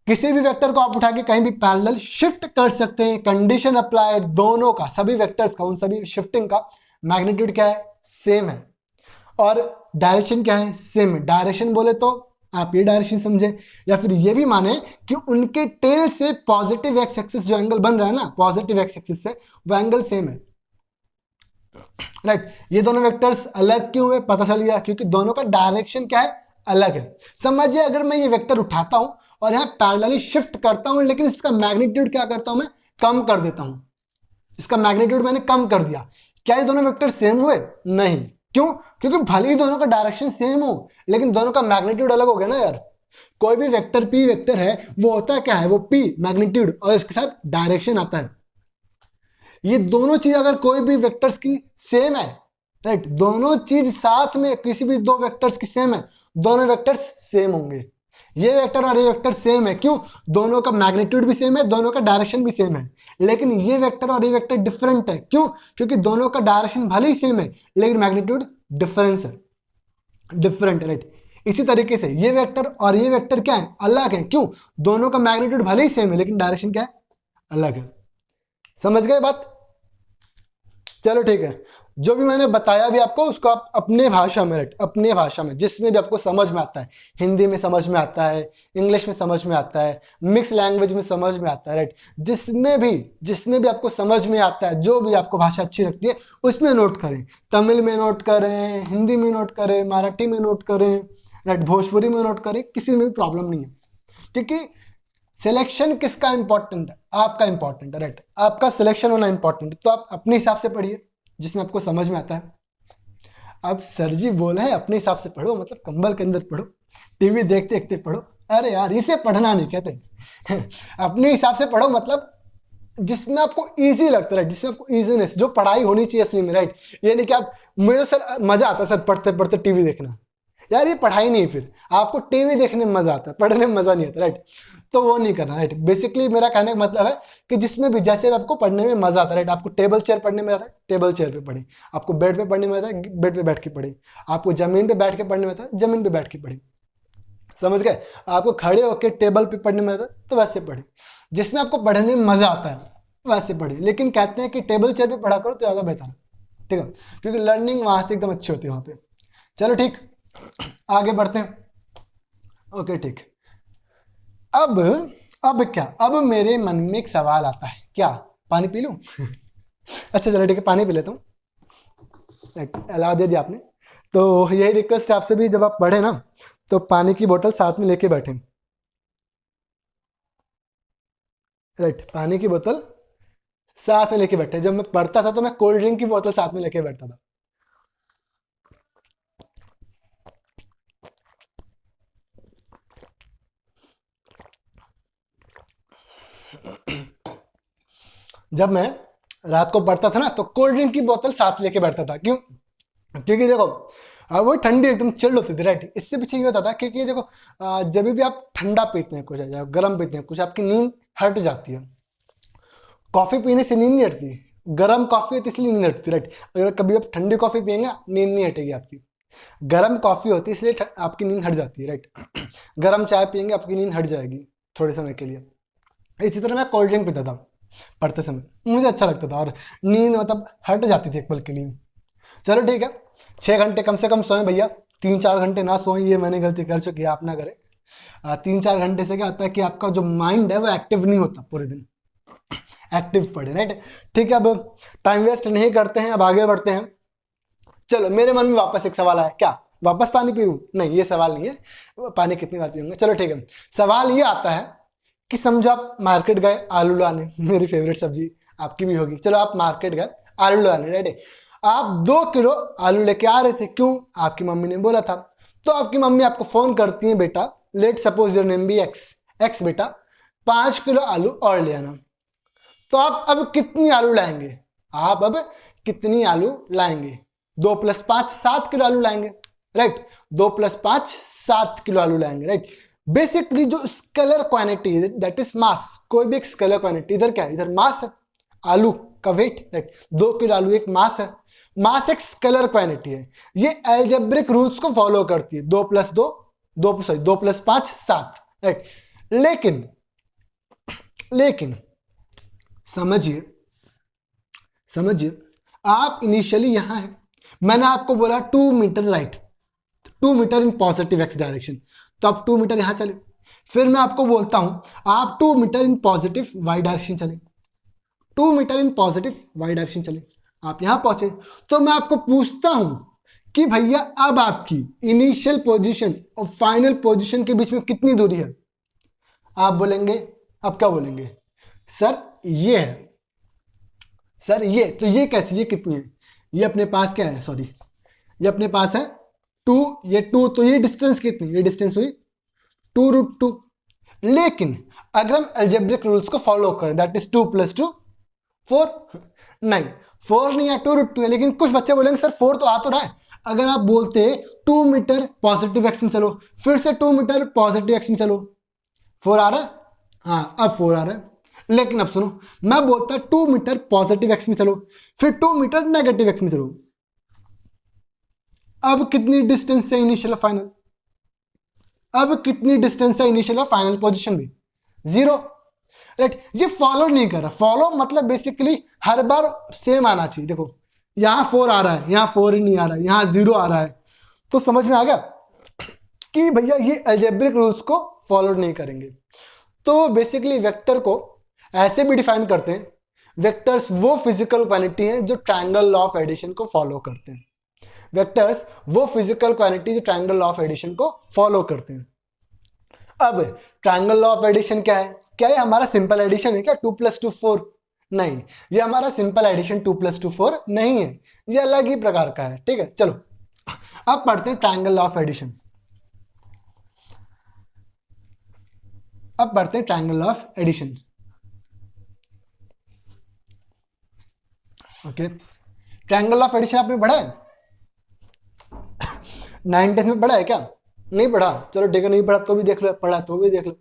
किसी भी वेक्टर को आप उठा के कहीं भी पैरेलल शिफ्ट कर सकते हैं। कंडीशन अप्लाइड, दोनों का, सभी वेक्टर्स का, उन सभी शिफ्टिंग का मैग्नीट्यूड क्या है? सेम है। और डायरेक्शन क्या है? सेम है। डायरेक्शन बोले तो आप ये डायरेक्शन समझे, या फिर ये भी माने कि उनके टेल से पॉजिटिव एक्स एक्सिस जो एंगल बन रहा है ना, पॉजिटिव एक्स एक्सिस से, वो एंगल सेम है, राइट। ये दोनों वेक्टर्स अलग क्यों हुए? पता चल गया, क्योंकि दोनों का डायरेक्शन क्या है? अलग है। समझिए, अगर मैं ये वेक्टर उठाता हूं और यहाँ पैरेलली शिफ्ट करता हूं, लेकिन इसका मैग्नीट्यूड क्या करता हूं? मैं कम कर देता हूं, इसका मैग्नीट्यूड मैंने कम कर दिया। क्या ये दोनों वेक्टर सेम हुए? नहीं। क्यों? क्योंकि भले ही दोनों का डायरेक्शन सेम हो, लेकिन दोनों का मैग्नीट्यूड अलग हो गया ना यार। कोई भी वेक्टर पी वेक्टर है, वो होता क्या है? वो पी मैग्नीट्यूड और इसके साथ डायरेक्शन आता है। ये दोनों चीज अगर कोई भी वेक्टर्स की सेम है, राइट। दोनों चीज साथ में, किसी भी दो वेक्टर्स की सेम है, दोनों वेक्टर्स सेम होंगे। ये वेक्टर और ये वेक्टर सेम है, क्यों? दोनों का मैग्नीट्यूड भी सेम है, दोनों का डायरेक्शन भी सेम है। लेकिन ये वेक्टर और ये वेक्टर डिफरेंट है, क्यों? क्योंकि दोनों का डायरेक्शन भले ही सेम है लेकिन मैग्नीट्यूड डिफरेंस है, डिफरेंट, राइट। इसी तरीके से ये वेक्टर और ये वेक्टर क्या है? अलग है, क्यों? दोनों का मैग्नीट्यूड भले ही सेम है लेकिन डायरेक्शन क्या है? अलग है। समझ गए बात? चलो ठीक है, जो भी मैंने बताया भी आपको उसको आप अपने भाषा में, राइट, अपने भाषा में जिसमें भी आपको समझ में आता है, हिंदी में समझ में आता है, इंग्लिश में समझ में आता है, मिक्स लैंग्वेज में समझ में आता है, राइट, जिसमें भी आपको समझ में आता है, जो भी आपको भाषा अच्छी लगती है उसमें नोट करें। तमिल में नोट करें, हिंदी में नोट करें, मराठी में नोट करें, राइट, भोजपुरी में नोट करें, किसी में भी प्रॉब्लम नहीं है, क्योंकि सिलेक्शन किसका इंपॉर्टेंट है? आपका इंपॉर्टेंट है, राइट, आपका सिलेक्शन होना इंपॉर्टेंट है। तो आप अपने हिसाब से पढ़िए जिसमें आपको समझ में आता है। अब सर जी बोला है अपने हिसाब से पढ़ो, मतलब कंबल के अंदर पढ़ो, टीवी देखते देखते पढ़ो। अरे यार, इसे पढ़ना नहीं कहते अपने हिसाब से पढ़ो, मतलब जिसमें आपको इजी लगता है, जिसमें आपको इजीनेस, जो पढ़ाई होनी चाहिए असली में, राइट। ये नहीं कि आप, मुझे सर मजा आता है सर पढ़ते पढ़ते टीवी देखना, यार ये पढ़ाई नहीं है। फिर आपको टीवी देखने में मजा आता है, पढ़ने में मजा नहीं आता, राइट। तो वो नहीं करना, राइट। बेसिकली मेरा कहने का मतलब है कि जिसमें भी जैसे आपको पढ़ने में मजा आता है, राइट, आपको टेबल चेयर पढ़ने में आता है, टेबल चेयर पे पढ़े, आपको बेड पे पढ़ने में आता है, बेड पे बैठ के पढ़े, आपको जमीन पे बैठ के पढ़ने में आता है, जमीन पे बैठ के पढ़े। समझ गए? आपको खड़े होकर टेबल पे पढ़ने में आता है तो वैसे पढ़े, जिसमें आपको पढ़ने में मजा आता है वैसे पढ़े। लेकिन कहते हैं कि टेबल चेयर पे पढ़ा करो तो ज़्यादा बेहतर है, ठीक है, क्योंकि लर्निंग वहां से एकदम अच्छी होती है वहां पे। चलो ठीक, आगे बढ़ते हैं। ओके ठीक। अब क्या, अब मेरे मन में एक सवाल आता है, क्या? पानी पी लूं? अच्छा चलो ठीक है, पानी पी लेता हूँ, अलाव दे दिया आपने। तो यही रिक्वेस्ट है आपसे भी, जब आप पढ़े ना तो पानी की बोतल साथ में लेके बैठे, राइट, पानी की बोतल साथ में लेके बैठे। जब मैं पढ़ता था तो मैं कोल्ड ड्रिंक की बोतल साथ में लेके बैठता था। जब मैं रात को पढ़ता था ना तो कोल्ड ड्रिंक की बोतल साथ लेके बैठता था, क्यों? क्योंकि देखो वो ठंडी एकदम चिल्ड होती थी, राइट। इससे पीछे ये होता था क्योंकि देखो जब भी आप ठंडा पीते हैं कुछ या गर्म पीते हैं कुछ, आपकी नींद हट जाती है। कॉफी पीने से नींद नहीं हटती, गर्म कॉफी होती है इसलिए नींद हटती, राइट। अगर कभी आप ठंडी कॉफी पियेंगे नींद नहीं हटेगी आपकी। गर्म कॉफी होती है इसलिए आपकी नींद हट जाती है, राइट। गर्म चाय पियेंगे आपकी नींद हट जाएगी थोड़े समय के लिए। इसी तरह मैं कोल्ड ड्रिंक पीता था पढ़ते समय, मुझे अच्छा लगता था और नींद मतलब हट जाती थी एक पल के लिए। चलो ठीक है, 6 घंटे कम से कम सोएं भैया, 3-4 घंटे ना सोएं, ये मैंने गलती कर चुकी है, आप ना करें। 3-4 घंटे से क्या होता है कि आपका जो माइंड है वो एक्टिव नहीं होता पूरे दिन, एक्टिव पढ़े, राइट। ठीक है, अब टाइम वेस्ट नहीं करते हैं, अब आगे बढ़ते हैं। चलो मेरे मन में वापस एक सवाल आया, क्या वापस पानी पी लूं? नहीं, ये सवाल नहीं है, पानी कितनी बार पीऊंगा। चलो ठीक है, सवाल ये आता है कि समझो आप मार्केट गए आलू लाने, मेरी फेवरेट सब्जी आपकी भी होगी। चलो आप मार्केट गए आलू लाने, राइट। आप 2 किलो आलू लेके आ रहे थे, क्यों? आपकी मम्मी ने बोला था। तो आपकी मम्मी आपको फोन करती है, बेटा let suppose your name be x बेटा 5 किलो आलू और ले आना। तो आप अब कितनी आलू लाएंगे? आप अब कितनी आलू लाएंगे? 2 + 5 7 किलो आलू लाएंगे, राइट। 2 + 5 7 किलो आलू लाएंगे, राइट। बेसिकली जो स्केलर क्वांटिटी है दैट इज मास, कोई भी एक स्केलर क्वांटिटी, इधर क्या है? इधर मास है, आलू का वेट, राइट। 2 किलो आलू एक मास है, मास एक स्केलर क्वांटिटी है। ये अलजेब्रिक रूल्स को फॉलो करती है, 2 + 5 7, राइट। लेकिन समझिए आप इनिशियली यहां हैं, मैंने आपको बोला 2 meter, right, 2 meter in positive x direction, तो आप 2 मीटर यहां चले। फिर मैं आपको बोलता हूं आप 2 meter in positive y direction चले, 2 meter in positive y direction चले, आप यहां पहुंचे। तो मैं आपको पूछता हूं कि भैया अब आपकी इनिशियल पोजीशन और फाइनल पोजीशन के बीच में कितनी दूरी है? आप बोलेंगे, अब क्या बोलेंगे? सर ये है, सर ये, तो ये कैसे, ये कितनी है? ये अपने पास क्या है, सॉरी ये अपने पास है 2, ये 2, तो ये डिस्टेंस कितनी? ये डिस्टेंस हुई 2√2। लेकिन अगर हम अलजेब्रिक रूल्स को फॉलो करें दैट इज 2 + 2 4, नहीं, 4 नहीं है, 2√2 है, लेकिन कुछ बच्चे बोलेंगे सर 4 तो आ तो रहा है। अगर आप बोलते 2 मीटर पॉजिटिव एक्स में चलो, फिर से 2 मीटर पॉजिटिव एक्स में चलो, 4 आ रहा है, हाँ अब 4 आ रहा है। लेकिन अब सुनो, मैं बोलता 2 मीटर पॉजिटिव एक्स में चलो, फिर 2 मीटर नेगेटिव एक्स में चलो, अब कितनी डिस्टेंस है इनिशियल और फाइनल? अब कितनी डिस्टेंस है इनिशियल और फाइनल पोजीशन में? 0, राइट। ये फॉलो नहीं कर रहा। फॉलो मतलब बेसिकली हर बार सेम आना चाहिए। देखो यहां 4 आ रहा है, यहां 4 ही नहीं आ रहा है, यहां 0 आ रहा है, तो समझ में आ गया कि भैया ये अलजेब्रिक रूल्स को फॉलो नहीं करेंगे। तो बेसिकली वेक्टर को ऐसे भी डिफाइन करते हैं, वेक्टर्स वो फिजिकल क्वांटिटी हैं जो ट्रायंगल लॉ ऑफ एडिशन को फॉलो करते हैं। वेक्टर्स वो फिजिकल क्वांटिटी जो ट्रायंगल लॉ ऑफ एडिशन को फॉलो करते हैं। अब ट्रायंगल लॉ ऑफ एडिशन क्या है? क्या ये हमारा सिंपल एडिशन है क्या? 2 + 2 4? नहीं, ये हमारा सिंपल एडिशन 2 + 2 4 नहीं है, ये अलग ही प्रकार का है। ठीक है, चलो अब पढ़ते हैं ट्रायंगल लॉ ऑफ एडिशन। अब पढ़ते हैं triangle law of addition. Okay, triangle of addition आपने पढ़ा है? 9th में पढ़ा है क्या? नहीं पढ़ा? चलो ठीक है, नहीं पढ़ा तो भी देख लो, पढ़ा तो भी देख लो।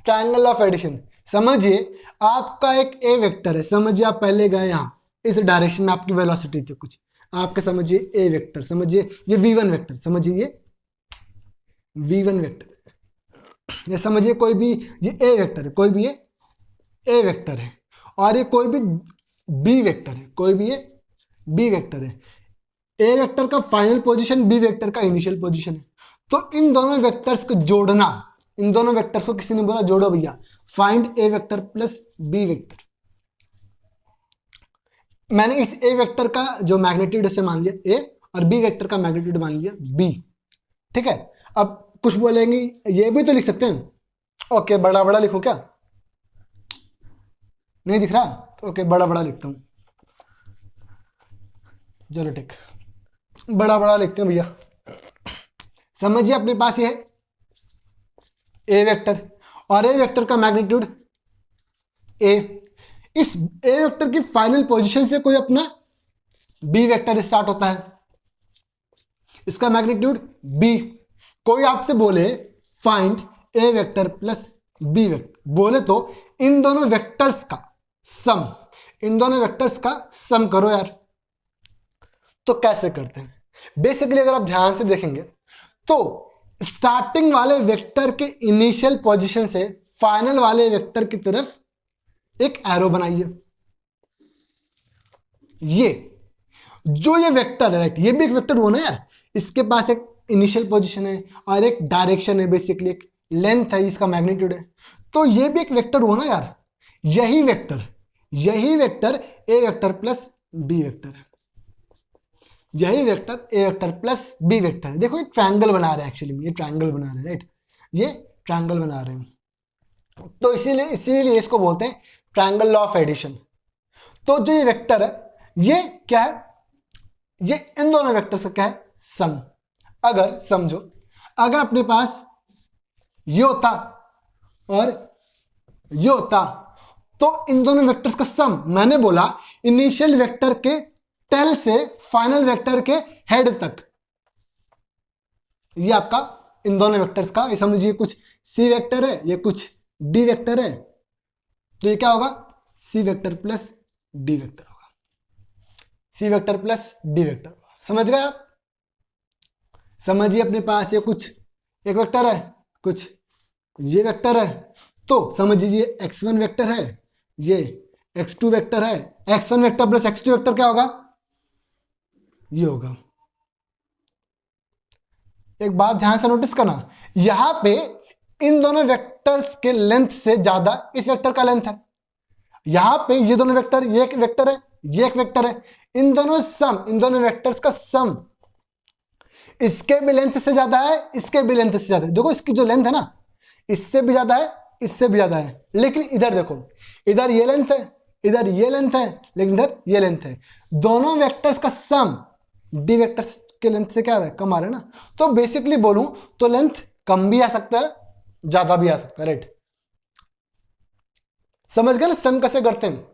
ट्रायंगल ऑफ एडिशन समझिए, आपका एक ए वेक्टर है, समझिए आप पहले गए यहाँ इस डायरेक्शन में, आपकी वेलोसिटी थी कुछ, आपके समझिए ए वेक्टर, समझिए ये v1 वेक्टर, समझिए ये v1 वेक्टर, ये समझिए कोई भी ये ए वेक्टर है, कोई भी ये ए वेक्टर है, और ये कोई भी बी वेक्टर है, कोई भी ये बी वेक्टर है। ए वेक्टर का फाइनल पोजीशन बी वेक्टर का इनिशियल पोजीशन है। तो इन दोनों वेक्टर्स को जोड़ना, इन दोनों वेक्टर्स को किसी ने बोला जोड़ो भैया, फाइंड ए वेक्टर प्लस बी वेक्टर। मैंने इस ए वेक्टर का जो मैग्नीट्यूड उसे मान लिया ए, और बी वेक्टर का मैग्नीट्यूड मान लिया बी। ठीक है, अब कुछ बोलेंगे ये भी तो लिख सकते हैं। ओके, बड़ा बड़ा लिखूं क्या? नहीं दिख रहा? तो ओके, बड़ा बड़ा लिखता हूं, चलो ठीक, बड़ा बड़ा लिखते हैं भैया। समझिए अपने पास ये है ए वेक्टर, और ए वेक्टर का मैग्नीट्यूड ए। इस ए वेक्टर की फाइनल पोजीशन से कोई अपना बी वेक्टर स्टार्ट होता है, इसका मैग्नीट्यूड बी। कोई आपसे बोले फाइंड ए वेक्टर प्लस बी वेक्टर, बोले तो इन दोनों वेक्टर्स का सम, इन दोनों वेक्टर्स का सम करो यार। तो कैसे करते हैं? बेसिकली अगर आप ध्यान से देखेंगे तो स्टार्टिंग वाले वेक्टर के इनिशियल पोजीशन से फाइनल वाले वेक्टर की तरफ एक एरो बनाइए। ये जो ये वेक्टर है, राइट, ये भी एक वेक्टर होना यार, इसके पास एक इनिशियल पोजीशन है और एक डायरेक्शन है, बेसिकली एक लेंथ है, इसका मैग्नीट्यूड है, तो ये भी एक वेक्टर होना यार। यही vector A vector plus B vector है, यही vector A vector plus B vector है। देखो ये ट्रायंगल बना रहे हैं, एक्चुअली ये ट्रायंगल बना रहे हैं, राइट, ये ट्रायंगल बना रहे हैं। तो इसीलिए इसको बोलते हैं ट्रायंगल लॉ ऑफ एडिशन। तो जो ये वेक्टर है ये क्या है? ये इन दोनों वेक्टर्स का क्या है? सम। अगर समझो, अगर अपने पास ये होता और ये होता, तो इन दोनों वेक्टर्स का सम, मैंने बोला इनिशियल वेक्टर के टेल से फाइनल वेक्टर के हेड तक, ये आपका इन दोनों वेक्टर्स का, ये समझिए कुछ सी वेक्टर है, ये कुछ डी वेक्टर है, तो ये क्या होगा? सी वेक्टर प्लस डी वेक्टर होगा, सी वेक्टर प्लस डी वेक्टर। समझ गए आप? समझिए अपने पास ये कुछ एक वेक्टर है, कुछ ये वेक्टर है, तो समझिए ये x1 वेक्टर है, ये x2 वेक्टर है, x1 vector plus x2 vector क्या होगा? ये होगा। एक बात ध्यान से नोटिस करना, यहां पे इन दोनों वेक्टर्स के लेंथ से ज्यादा इस वेक्टर का लेंथ है। यहां पे ये दोनों वेक्टर, ये एक वेक्टर है, ये एक वेक्टर है, इन दोनों सम, इन दोनों वेक्टर्स का सम इसके भी लेंथ से ज्यादा है, इसके भी लेंथ से ज्यादा है। देखो इसकी जो लेंथ है ना, इससे भी ज्यादा है, इससे भी ज्यादा है, लेकिन इधर देखो, इधर ये लेंथ है, इधर ये लेंथ है, लेकिन इधर ये लेंथ है। दोनों वेक्टर्स का सम डी वेक्टर्स के लेंथ से क्या आ रहा है? कम आ रहा है ना। तो बेसिकली बोलूं तो लेंथ कम भी आ सकता है, ज्यादा भी आ सकता है, राइट। समझ गए ना सम कैसे करते हैं?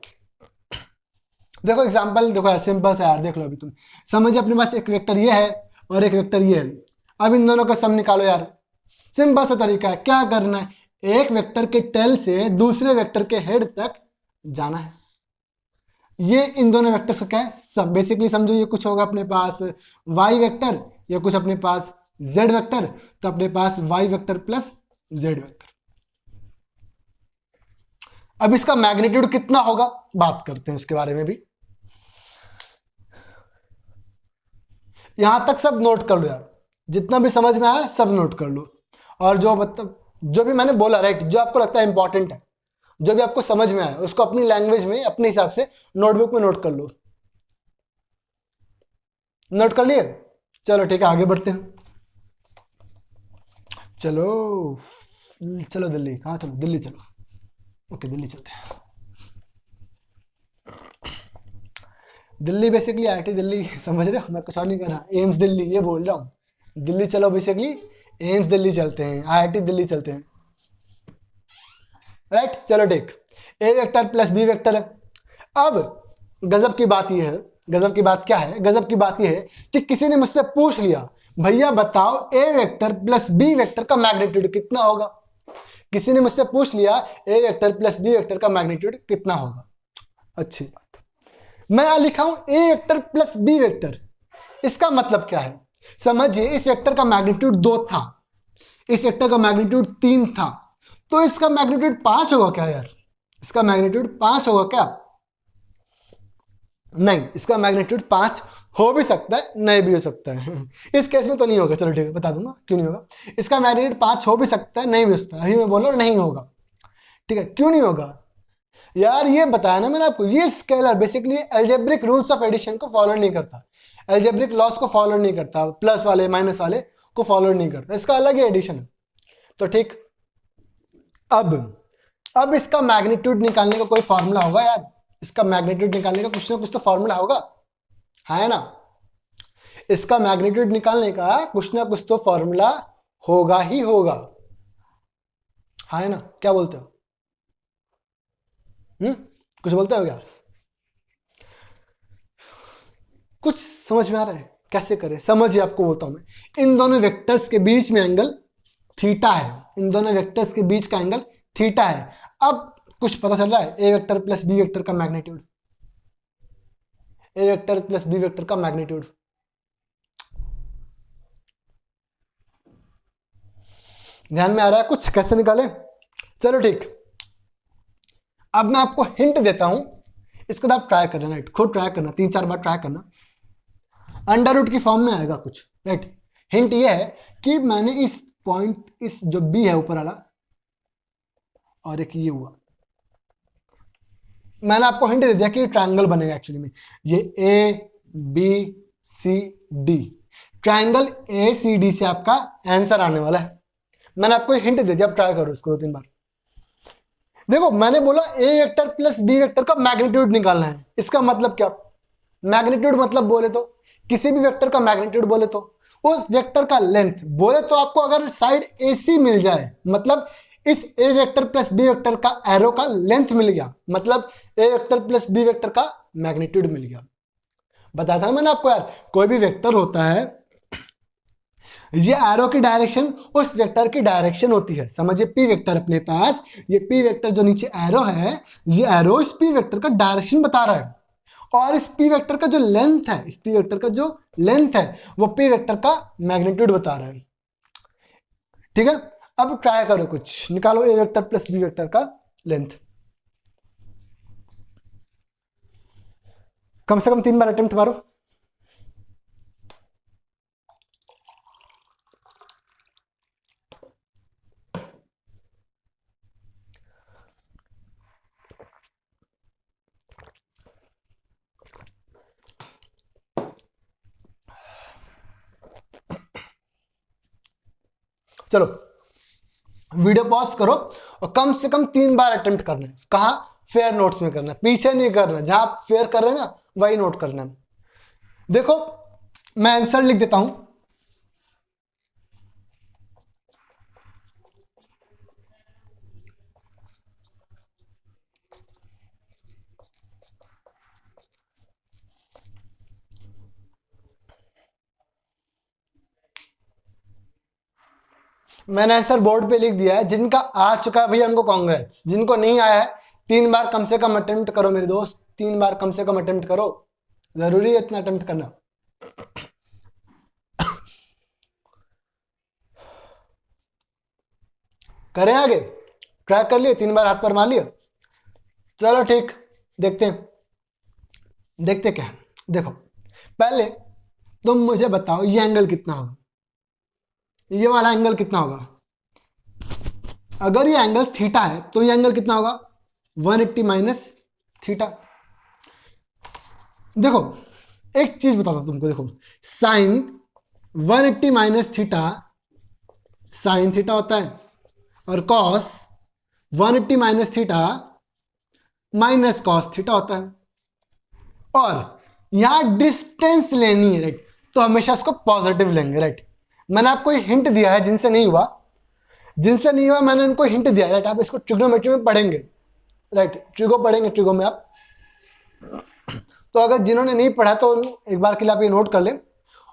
देखो एग्जांपल देखो यार, सिंपल सा यार, देख लो अभी तुम समझिए अपने पास एक वेक्टर ये है और एक वेक्टर ये है। अब इन दोनों का सम निकालो यार। सिंपल सा तरीका है, क्या करना है, एक वेक्टर के टेल से दूसरे वेक्टर के हेड तक जाना है। ये इन दोनों वेक्टर्स का क्या है, सम। बेसिकली समझो ये कुछ होगा अपने पास y वेक्टर, या कुछ अपने पास z वेक्टर, तो अपने पास y vector plus z vector. अब इसका मैग्नीट्यूड कितना होगा बात करते हैं उसके बारे में भी। यहां तक सब नोट कर लो यार, जितना भी समझ में आया सब नोट कर लो। और जो मतलब जो भी मैंने बोला राइट, जो आपको लगता है इंपॉर्टेंट है, जो भी आपको समझ में आया उसको अपनी लैंग्वेज में अपने हिसाब से नोटबुक में नोट कर लो। नोट कर लिए? चलो ठीक है, आगे बढ़ते हैं। चलो चलो दिल्ली, कहाँ चलो, दिल्ली चलो। ओके दिल्ली चलते हैं। दिल्ली बेसिकली आईआईटी दिल्ली, समझ रहे हो, मैं कुछ और नहीं कर रहा, एम्स दिल्ली ये बोल रहा हूँ। दिल्ली चलो बेसिकली एम्स दिल्ली चलते हैं, आईआईटी दिल्ली चलते हैं, राइट। चलो ठीक, ए वेक्टर प्लस बी वेक्टर है। अब गजब की बात यह है, गजब की बात क्या है, गजब की बात यह है कि किसी ने मुझसे पूछ लिया भैया बताओ a vector plus B vector का मैग्नीट्यूड कितना होगा। किसी ने मुझसे पूछ लिया ए वेक्टर प्लस बी वेक्टर का मैग्नीट्यूड कितना होगा। अच्छी बात, मैं यहां लिखा हूं ए वेक्टर प्लस बी वेक्टर। इसका मतलब क्या है, समझिए इस वेक्टर का मैग्नीट्यूड 2 था, इस वेक्टर का मैग्नीट्यूड 3 था, तो इसका मैग्नीट्यूड 5 होगा क्या यार? इसका मैग्नीट्यूड 5 होगा क्या? नहीं, इसका मैग्नीट्यूड 5 हो भी सकता है, नहीं भी हो सकता है। इस केस में तो नहीं होगा, चलो ठीक है बता दूंगा क्यों नहीं होगा। इसका मैग्नीट्यूड 5 हो भी सकता है, नहीं भी हो सकता है, अभी मैं बोल रहा हूं नहीं होगा। ठीक है, क्यों नहीं होगा यार, ये बताया ना मैंने आपको, ये scalar basically algebraic rules of addition को फॉलो नहीं करता, अलजेब्रिक लॉस को फॉलो नहीं करता, प्लस वाले माइनस वाले को फॉलो नहीं करता, इसका अलग ही एडिशन है। तो ठीक, अब इसका मैग्नीट्यूड निकालने का कोई फॉर्मूला होगा यार, इसका मैग्नीट्यूड निकालने का कुछ ना कुछ तो फॉर्मूला होगा, है ना। इसका मैग्नीट्यूड निकालने का कुछ ना कुछ तो फॉर्मूला होगा ही होगा, है ना। क्या बोलते हो? कुछ बोलते हो क्या? कुछ समझ में आ रहा है कैसे करें, समझिए आपको बोलता हूं मैं। इन दोनों वेक्टर्स के बीच में एंगल थीटा है, इन दोनों वेक्टर्स के बीच का एंगल थीटा है। अब कुछ पता चल रहा है, a vector plus B vector का मैग्नीट्यूड, ए वेक्टर प्लस बी वेक्टर का मैग्नीट्यूड ध्यान में आ रहा है कुछ, कैसे निकाले? चलो ठीक, अब मैं आपको हिंट देता हूं, इसको आप ट्राई करना, राइट, खुद ट्राई करना, 3-4 बार ट्राई करना। अंडर रूट की फॉर्म में आएगा कुछ, राइट। हिंट ये है कि मैंने इस पॉइंट, इस जो बी है ऊपर वाला, और एक ये हुआ, मैंने आपको हिंट दे दिया कि ट्रायंगल बनेगा एक्चुअली में, ये A B C D, triangle A C D से आपका आंसर आने वाला है। मैंने आपको हिंट दे दिया, अब ट्राई करो इसको 2-3 बार। देखो मैंने बोला ए वेक्टर प्लस बी वेक्टर का मैग्नीट्यूड निकालना है, इसका मतलब क्या, मैग्नीट्यूड मतलब बोले तो किसी भी वेक्टर का मैग्नीट्यूड बोले तो उस वेक्टर का लेंथ, बोले तो आपको अगर साइड AC मिल जाए, मतलब इस ए वेक्टर प्लस बी वेक्टर का एरो का लेंथ मिल गया, मतलब ए वेक्टर प्लस बी वेक्टर का मैग्नीट्यूड मिल गया। बताया था मैंने आपको यार, कोई भी वेक्टर होता है, ये एरो की डायरेक्शन उस वेक्टर की डायरेक्शन होती है। समझिए पी वेक्टर अपने पास, ये पी वेक्टर जो नीचे एरो है, ये एरो इस पी वेक्टर का डायरेक्शन बता रहा है, और इस पी वेक्टर का जो लेंथ है, इस पी वेक्टर का जो लेंथ है वो पी वेक्टर का मैग्नीट्यूड बता रहा है। ठीक है, अब ट्राई करो, कुछ निकालो ए वेक्टर प्लस बी वेक्टर का लेंथ। कम से कम 3 बार अटेम्प्ट मारो। चलो वीडियो पॉज करो और कम से कम 3 बार अटेम्प्ट करना है। कहां? फेयर नोट्स में करना है, पीछे नहीं करना, जहां आप फेयर कर रहे हैं ना वही नोट करना है। देखो मैं आंसर लिख देता हूं, मैंने आंसर बोर्ड पे लिख दिया है, जिनका आ चुका है भैया उनको कांग्रेट्स, जिनको नहीं आया है 3 बार कम से कम अटेम्प्ट करो मेरे दोस्त, 3 बार कम से कम अटेम्प्ट करो, जरूरी है इतना अटेम्प्ट करना। करें आगे, ट्राई कर लिए, 3 बार हाथ पर मार लिया, चलो ठीक, देखते हैं, देखते क्या है। देखो पहले तुम मुझे बताओ ये एंगल कितना होगा, ये वाला एंगल कितना होगा। अगर ये एंगल थीटा है तो ये एंगल कितना होगा, 180 माइनस थीटा। देखो एक चीज बताता हूं तुमको, देखो sine 180 minus theta sine theta होता है, और cos 180 minus theta minus cos theta होता है। और यहां डिस्टेंस लेनी है, राइट, तो हमेशा इसको पॉजिटिव लेंगे, राइट। मैंने आपको हिंट दिया है, जिनसे नहीं हुआ मैंने इनको हिंट दिया है, राइट। आप इसको ट्रिग्नोमेट्री में पढ़ेंगे, राइट, ट्रिगो पढ़ेंगे, ट्रिगो में आप। तो अगर जिन्होंने नहीं पढ़ा तो एक बार के लिए आप ये नोट कर लें।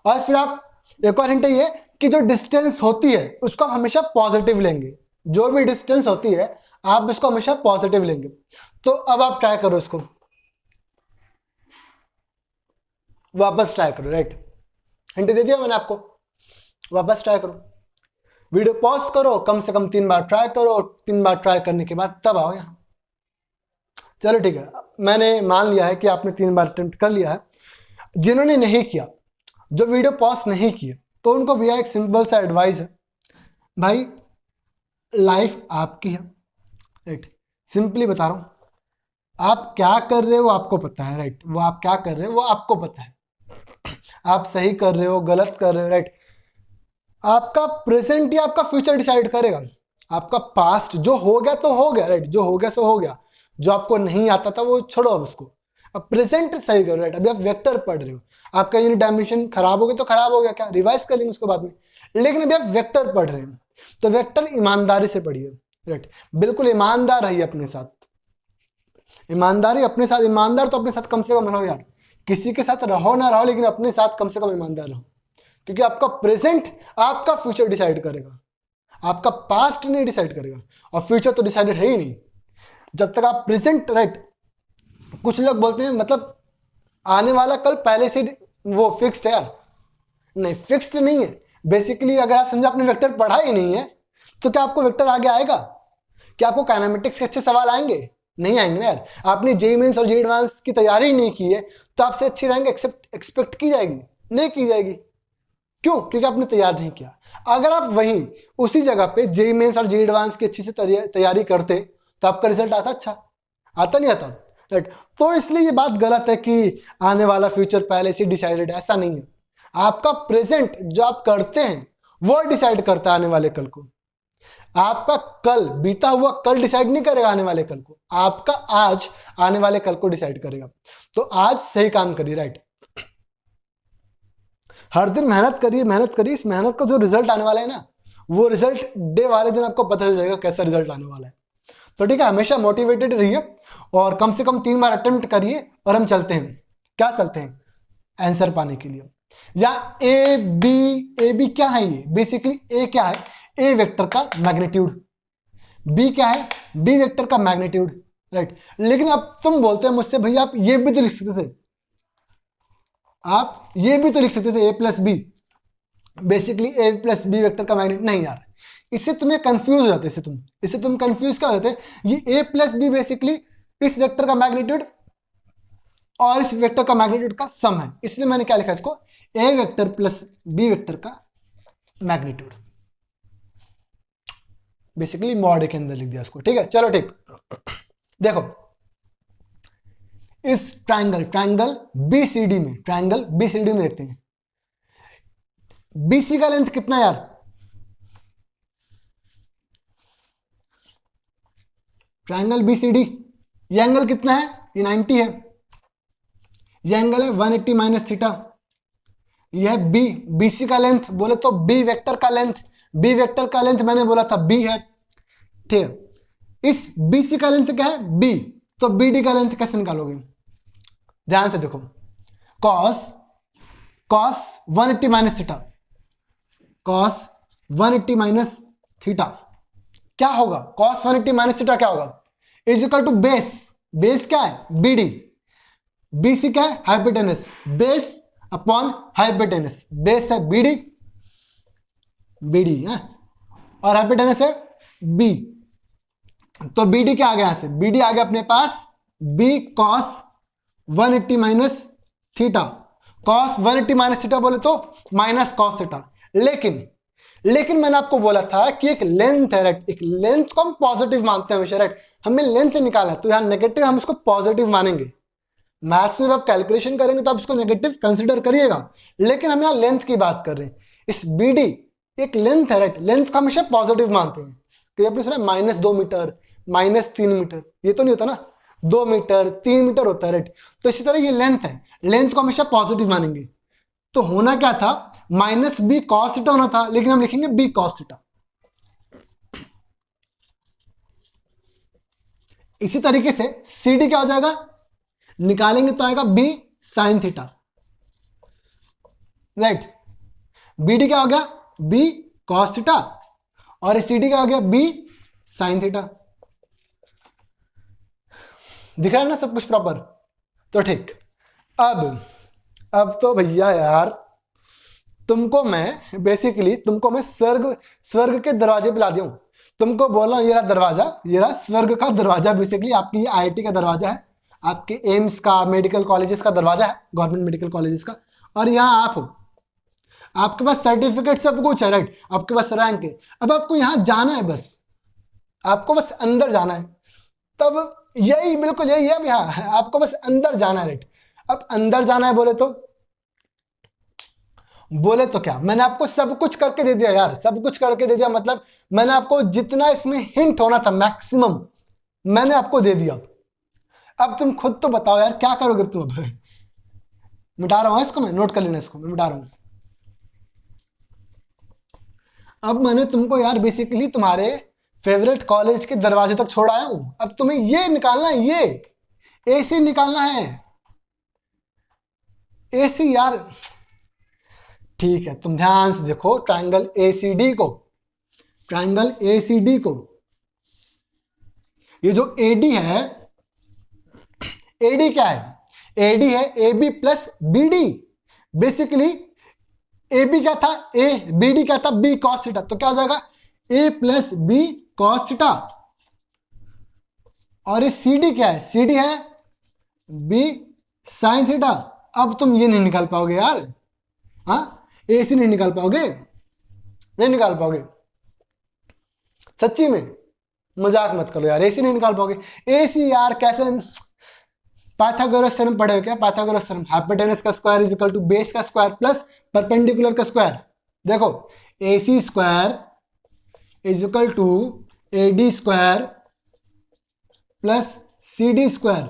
और फिर आप एक और हिंट ये कि जो डिस्टेंस होती है उसको आप हमेशा पॉजिटिव लेंगे, जो भी डिस्टेंस होती है आप इसको हमेशा पॉजिटिव लेंगे। तो अब आप ट्राई करो, इसको वापस ट्राई करो, राइट, हिंट दे दिया मैंने आपको, वापस ट्राई करो, वीडियो पॉज करो, कम से कम 3 बार ट्राई करो, 3 बार ट्राई करने के बाद तब आओ यहाँ। चलो ठीक है, मैंने मान लिया है कि आपने 3 बार अटेम्प्ट कर लिया है। जिन्होंने नहीं किया, जो वीडियो पॉज नहीं किया, तो उनको भैया एक सिंपल सा एडवाइस है, भाई लाइफ आपकी है, राइट, सिंपली बता रहा हूं, आप क्या कर रहे हो आपको पता है, राइट, वो आप क्या कर रहे हो वो आपको पता है, आप सही कर रहे हो गलत कर रहे हो, राइट। आपका प्रेजेंट या आपका फ्यूचर डिसाइड करेगा, आपका पास्ट जो हो गया तो हो गया, राइट, जो हो गया सो हो गया, जो आपको नहीं आता था वो छोड़ो अब उसको, अब प्रेजेंट सही करो, राइट। अभी आप वेक्टर पढ़ रहे हो, आपका यूनिट डायमेंशन खराब हो गया तो खराब हो गया, क्या रिवाइज कर लेंगे उसको बाद में, लेकिन अभी आप वेक्टर पढ़ रहे हैं तो वेक्टर ईमानदारी से पढ़िए, राइट, बिल्कुल ईमानदार रहिए अपने साथ, ईमानदारी अपने साथ, ईमानदार तो अपने साथ कम से कम रहो यार, किसी के साथ रहो ना रहो लेकिन अपने साथ कम से कम ईमानदार रहो, क्योंकि आपका प्रेजेंट आपका फ्यूचर डिसाइड करेगा, आपका पास्ट नहीं डिसाइड करेगा, और फ्यूचर तो डिसाइडेड है ही नहीं जब तक आप प्रेजेंट, राइट। कुछ लोग बोलते हैं मतलब आने वाला कल पहले से वो फिक्स्ड है यार, नहीं फिक्स्ड नहीं है। बेसिकली अगर आप समझो आपने वेक्टर पढ़ा ही नहीं है तो क्या आपको वेक्टर आगे आएगा, क्या आपको काइनेमेटिक्स के अच्छे सवाल आएंगे, नहीं आएंगे ना यार। आपने जेईई मेंस और जेईई एडवांस की तैयारी नहीं की है तो आपसे अच्छी रैंक एक्सपेक्ट की जाएगी, नहीं की जाएगी, क्यों, क्योंकि आपने तैयार नहीं किया। अगर आप वहीं उसी जगह पे जेईई मेंस और जेईई एडवांस की अच्छी से तैयारी करते तो आपका रिजल्ट आता, अच्छा आता नहीं आता, राइट। तो इसलिए ये बात गलत है कि आने वाला फ्यूचर पहले से डिसाइडेड, ऐसा नहीं है। आपका प्रेजेंट जो आप करते हैं वो डिसाइड करता है आने वाले कल को, आपका कल बीता हुआ कल डिसाइड नहीं करेगा आने वाले कल को, आपका आज आने वाले कल को डिसाइड करेगा। तो आज सही काम करिए, राइट, हर दिन मेहनत करिए, इस मेहनत का जो रिजल्ट आने वाला है ना, वो रिजल्ट डे वाले दिन आपको पता चल जाएगा कैसा रिजल्ट आने वाला है। तो ठीक है, हमेशा मोटिवेटेड रहिए और कम से कम 3 बार अटेम्प्ट करिए, और हम चलते हैं, क्या चलते हैं, आंसर पाने के लिए। या ए बी क्या है, ये बेसिकली ए क्या है, ए वेक्टर का मैग्नीट्यूड, बी क्या है, बी वेक्टर का मैग्नीट्यूड, राइट। लेकिन अब तुम बोलते हैं मुझसे भैया आप ये भी तो लिख सकते थे, आप ये भी तो लिख सकते थे ए प्लस बी, बेसिकली ए प्लस बी वेक्टर का मैग्नीट्यूड, नहीं यार, इससे तुम्हें कंफ्यूज हो जाते, इससे तुम कंफ्यूज क्या हो जाते, ये ए प्लस बी बेसिकली इस वेक्टर का मैग्नीट्यूड और इस वेक्टर का मैग्नीट्यूड का सम है, इसलिए मैंने क्या लिखा इसको, ए वेक्टर प्लस बी वेक्टर का मैग्नीट्यूड, बेसिकली मॉड के अंदर लिख दिया इसको, ठीक है। चलो ठीक, देखो इस ट्रायंगल बीसीडी में, ट्रायंगल बीसीडी में देखते हैं, बीसी का लेंथ कितना यार, ट्रायंगल बीसीडी, ये एंगल कितना है, ये 90 है, ये एंगल है 180 माइनस थीटा, यह बी, बीसी का लेंथ बोले तो बी वेक्टर का लेंथ, बी वेक्टर का लेंथ मैंने बोला था बी है, ठीक है। इस बीसी का लेंथ क्या है बी, तो बीडी का लेंथ कैसे निकालोगे, ध्यान से देखो, cos 180 minus theta, cos 180 minus theta क्या होगा, कॉस 180 माइनस थीटा क्या होगा, is equal to base, base क्या है बी डी, BC क्या है hypotenuse, base upon hypotenuse, base है BD है और हाइपोटेनस है B, तो BD क्या आ गया, यहां से BD आ गया अपने पास B cos 180 minus theta, cos 180 minus theta बोले तो माइनस cos थीटा, लेकिन मैंने आपको बोला था कि एक लेंथ है राइट, एक लेंथ को हम पॉजिटिव मानते हैं हमेशा राइट, हमें लेंथ निकालना है तो यहाँ नेगेटिव हम इसको पॉजिटिव मानेंगे, मैथ्स में जब आप कैलकुलेशन करेंगे तो आप इसको नेगेटिव कंसीडर करिएगा, लेकिन हम यहाँ लेंथ की बात कर रहे हैं, इस BD एक लेंथ है राइट, लेंथ को हमेशा पॉजिटिव मानते हैं, कि आपने सुना -2 मीटर -3 मीटर, ये तो नहीं होता ना, 2 मीटर 3 मीटर होता है राइट, तो इसी तरह ये लेंथ है, लेंथ को हमेशा पॉजिटिव मानेंगे, तो होना क्या था -B cos थीटा होना था, लेकिन हम लिखेंगे B cos थीटा, इसी तरीके से CD क्या हो जाएगा, निकालेंगे तो आएगा B sin theta right, BD क्या हो गया B cos थीटा और CD क्या हो गया B sin थीटा, दिख रहा है ना सब कुछ प्रॉपर, तो ठीक, अब तो भैया यार तुमको मैं स्वर्ग के दरवाजे पे ला दिया हूं, तुमको बोल रहा हूं ये रहा दरवाजा, ये रहा स्वर्ग का दरवाजा, बेसिकली आपकी IIT का दरवाजा है, आपके एम्स का, मेडिकल कॉलेजेस का दरवाजा है, गवर्नमेंट मेडिकल कॉलेजेस का, और यहाँ आप हो, आपके पास सर्टिफिकेट सब कुछ है राइट, आपके पास रैंक है, अब आपको यहाँ जाना है, बस आपको बस अंदर जाना है, तब यही बिल्कुल यही है यहाँ, आपको बस अंदर जाना है राइट, अब अंदर जाना है बोले तो क्या, मैंने आपको सब कुछ करके दे दिया यार, सब कुछ करके दे दिया, मतलब मैंने आपको जितना इसमें हिंट होना था मैक्सिमम मैंने आपको दे दिया, अब तुम खुद तो बताओ यार क्या करोगे तुम, अब मिटा रहा हूं इसको, मैं नोट कर लेना, इसको मैं मिटा रहा हूं, अब मैंने तुमको यार बेसिकली तुम्हारे फेवरेट कॉलेज के दरवाजे तक छोड़ आया हूं, अब तुम्हें ये निकालना है, ये AC निकालना है, AC यार, ठीक है तुम ध्यान से देखो ट्रायंगल ACD को, ये जो AD है, AD क्या है, AD है AB plus BD, basically AB क्या था BD क्या था B cos थीटा, तो क्या हो जाएगा A plus B cos theta, और ये CD क्या है, CD है B sin थीटा, अब तुम ये नहीं निकाल पाओगे यार, हाँ AC नहीं निकाल पाओगे, नहीं निकाल पाओगे, सच्ची में मजाक मत करो यार, AC नहीं निकाल पाओगे, AC यार कैसे, पाइथागोरस थ्योरम पढ़े हो क्या, पाइथागोरस थ्योरम, हाइपोटेनस का square is equal to base का स्क्वायर प्लस परपेंडिकुलर का स्क्वायर, देखो AC square is equal to AD square plus CD square,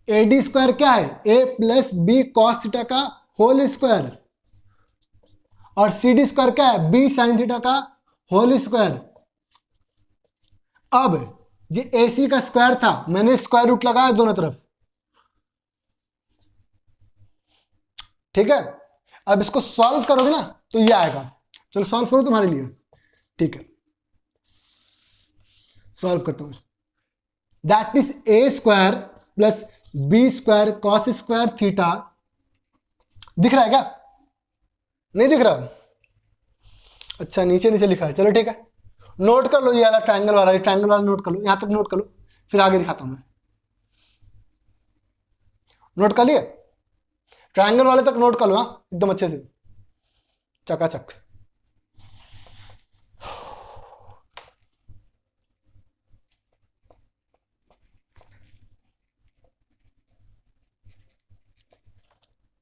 AD square क्या है A plus B cos theta का होल स्क्वायर, और CD square क्या है B sin थीटा का होल स्क्वायर, अब ये AC का स्क्वायर था, मैंने स्क्वायर रूट लगाया दोनों तरफ, ठीक है, अब इसको सॉल्व करोगे ना तो ये आएगा, चलो सॉल्व करो तुम्हारे लिए, ठीक है सॉल्व करता हूं, that is A square plus B square cos square theta, दिख रहा है क्या, नहीं दिख रहा, अच्छा नीचे लिखा है, चलो ठीक है, नोट कर लो ये वाला ट्रायंगल वाला नोट कर लो, यहां तक नोट कर लो, फिर आगे दिखाता हूं मैं, नोट कर लिए, ट्रायंगल वाले तक नोट कर लो, हाँ एकदम अच्छे से चकाचक,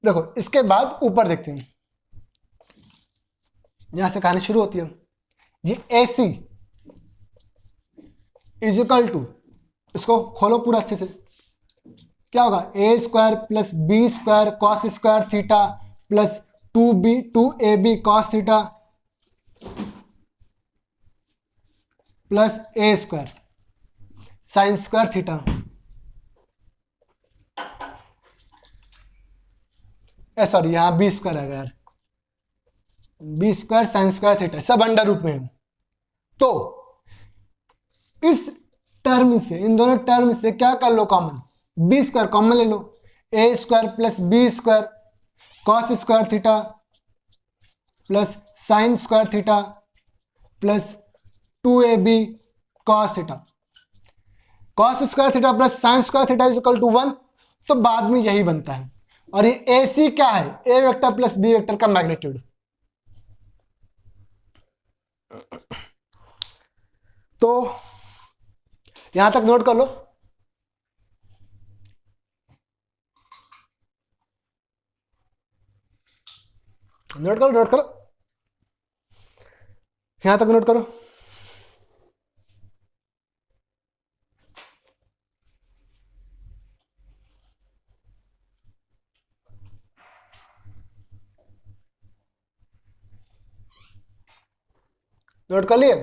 देखो इसके बाद ऊपर देखते हैं, यहां से कहानी शुरू होती है, ये AC इज इक्वल टू, इसको खोलो पूरा अच्छे से, क्या होगा A square plus B square cos square theta plus 2AB cos theta plus A square sine square theta, sorry यहाँ B स्क्वायर आएगा यार, B square sine square theta, सब अंडर रूट में है, तो इस टर्म से, इन दोनों टर्म से क्या कर लो कॉमन, बी स्क्वायर कॉमन ले लो, a square plus b square cos square theta plus sine square theta plus 2ab cos theta. Cos square theta plus sine square theta is equal to 1, तो बाद में यही बनता है। और ये ए सी क्या है, a vector plus B vector का मैग्नीट्यूड। तो यहां तक नोट कर लो। नोट करो, नोट करो, यहां तक नोट करो। नोट कर लिए?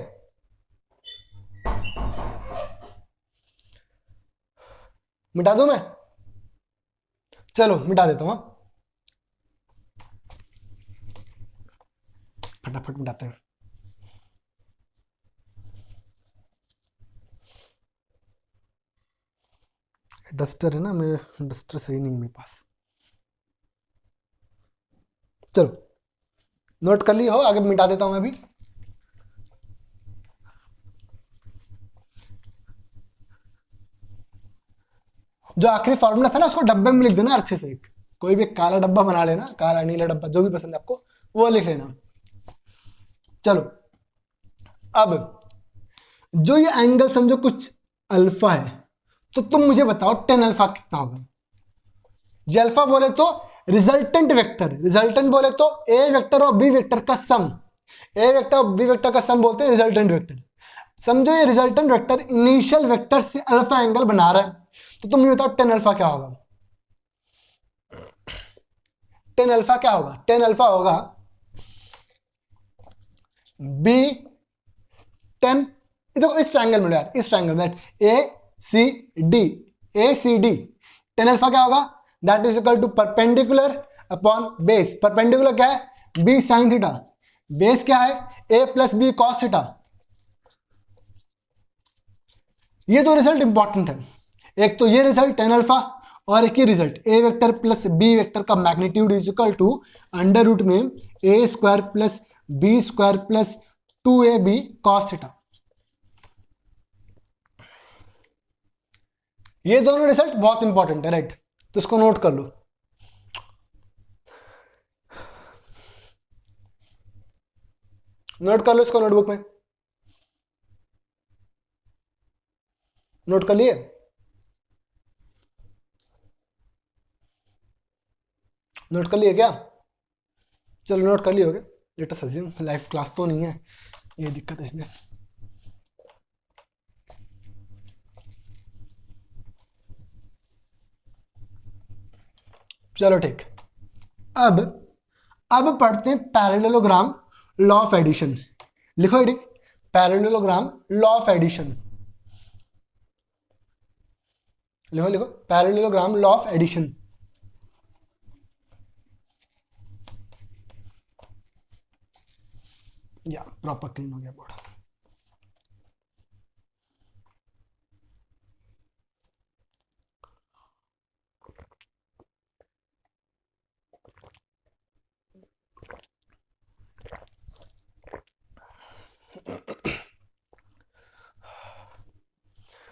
मिटा दूं मैं? चलो मिटा देता हूं, फटाफट मिटाते हैं। डस्टर है ना, मेरे डस्टर सही नहीं मेरे पास। चलो नोट कर ली हो, आगे मिटा देता हूं मैं भी। जो आखिरी फॉर्मूला था ना उसको डब्बे में लिख देना अच्छे से, एक कोई भी काला डब्बा बना लेना, काला नीला डब्बा जो भी पसंद है आपको वो लिख लेना। चलो अब जो ये एंगल समझो कुछ अल्फा है, तो तुम मुझे बताओ टेन अल्फा कितना होगा। ये अल्फा बोले तो रिजल्टेंट वेक्टर, रिजल्टेंट बोले तो ए वेक्टर और बी वेक्टर का सम, ए वेक्टर और बी वेक्टर का सम बोलते हैं रिजल्टेंट वेक्टर। समझो ये रिजल्टेंट वेक्टर इनिशियल वेक्टर से अल्फा एंगल बना रहा है, तो तुम मुझे बताओ टेन अल्फा क्या होगा। टेन अल्फा क्या होगा? टेन अल्फा होगा बी टेन, देखो इस ट्रायंगल में यार, इस ट्रायंगल में A C D, A C D, tan alpha क्या होगा? That is equal to perpendicular upon base. Perpendicular क्या है? B sine theta. बेस क्या है? A plus B cos theta. ये दो रिजल्ट इंपॉर्टेंट है, एक तो ये रिजल्ट टेन अल्फा, और एक ही result a vector plus B vector का magnitude is equal to under root में a square plus b square plus 2ab cos theta. ये दोनों रिजल्ट बहुत इंपॉर्टेंट है, राइट? तो इसको नोट कर लो। नोट कर लो इसको नोटबुक में। नोट कर लिए? नोट कर लिए क्या? चलो नोट कर लिए होगे। Let us assume live class तो नहीं है, ये दिक्कत है इसमें। चलो ठीक। अब पढ़ते हैं पैरेललोग्राम लॉ ऑफ एडिशन। लिखो एडिक, पैरेललोग्राम लॉ ऑफ एडिशन। लिखो लिखो, पैरेललोग्राम लॉ ऑफ एडिशन। या प्रॉपर क्लीन हो गया बोर्ड।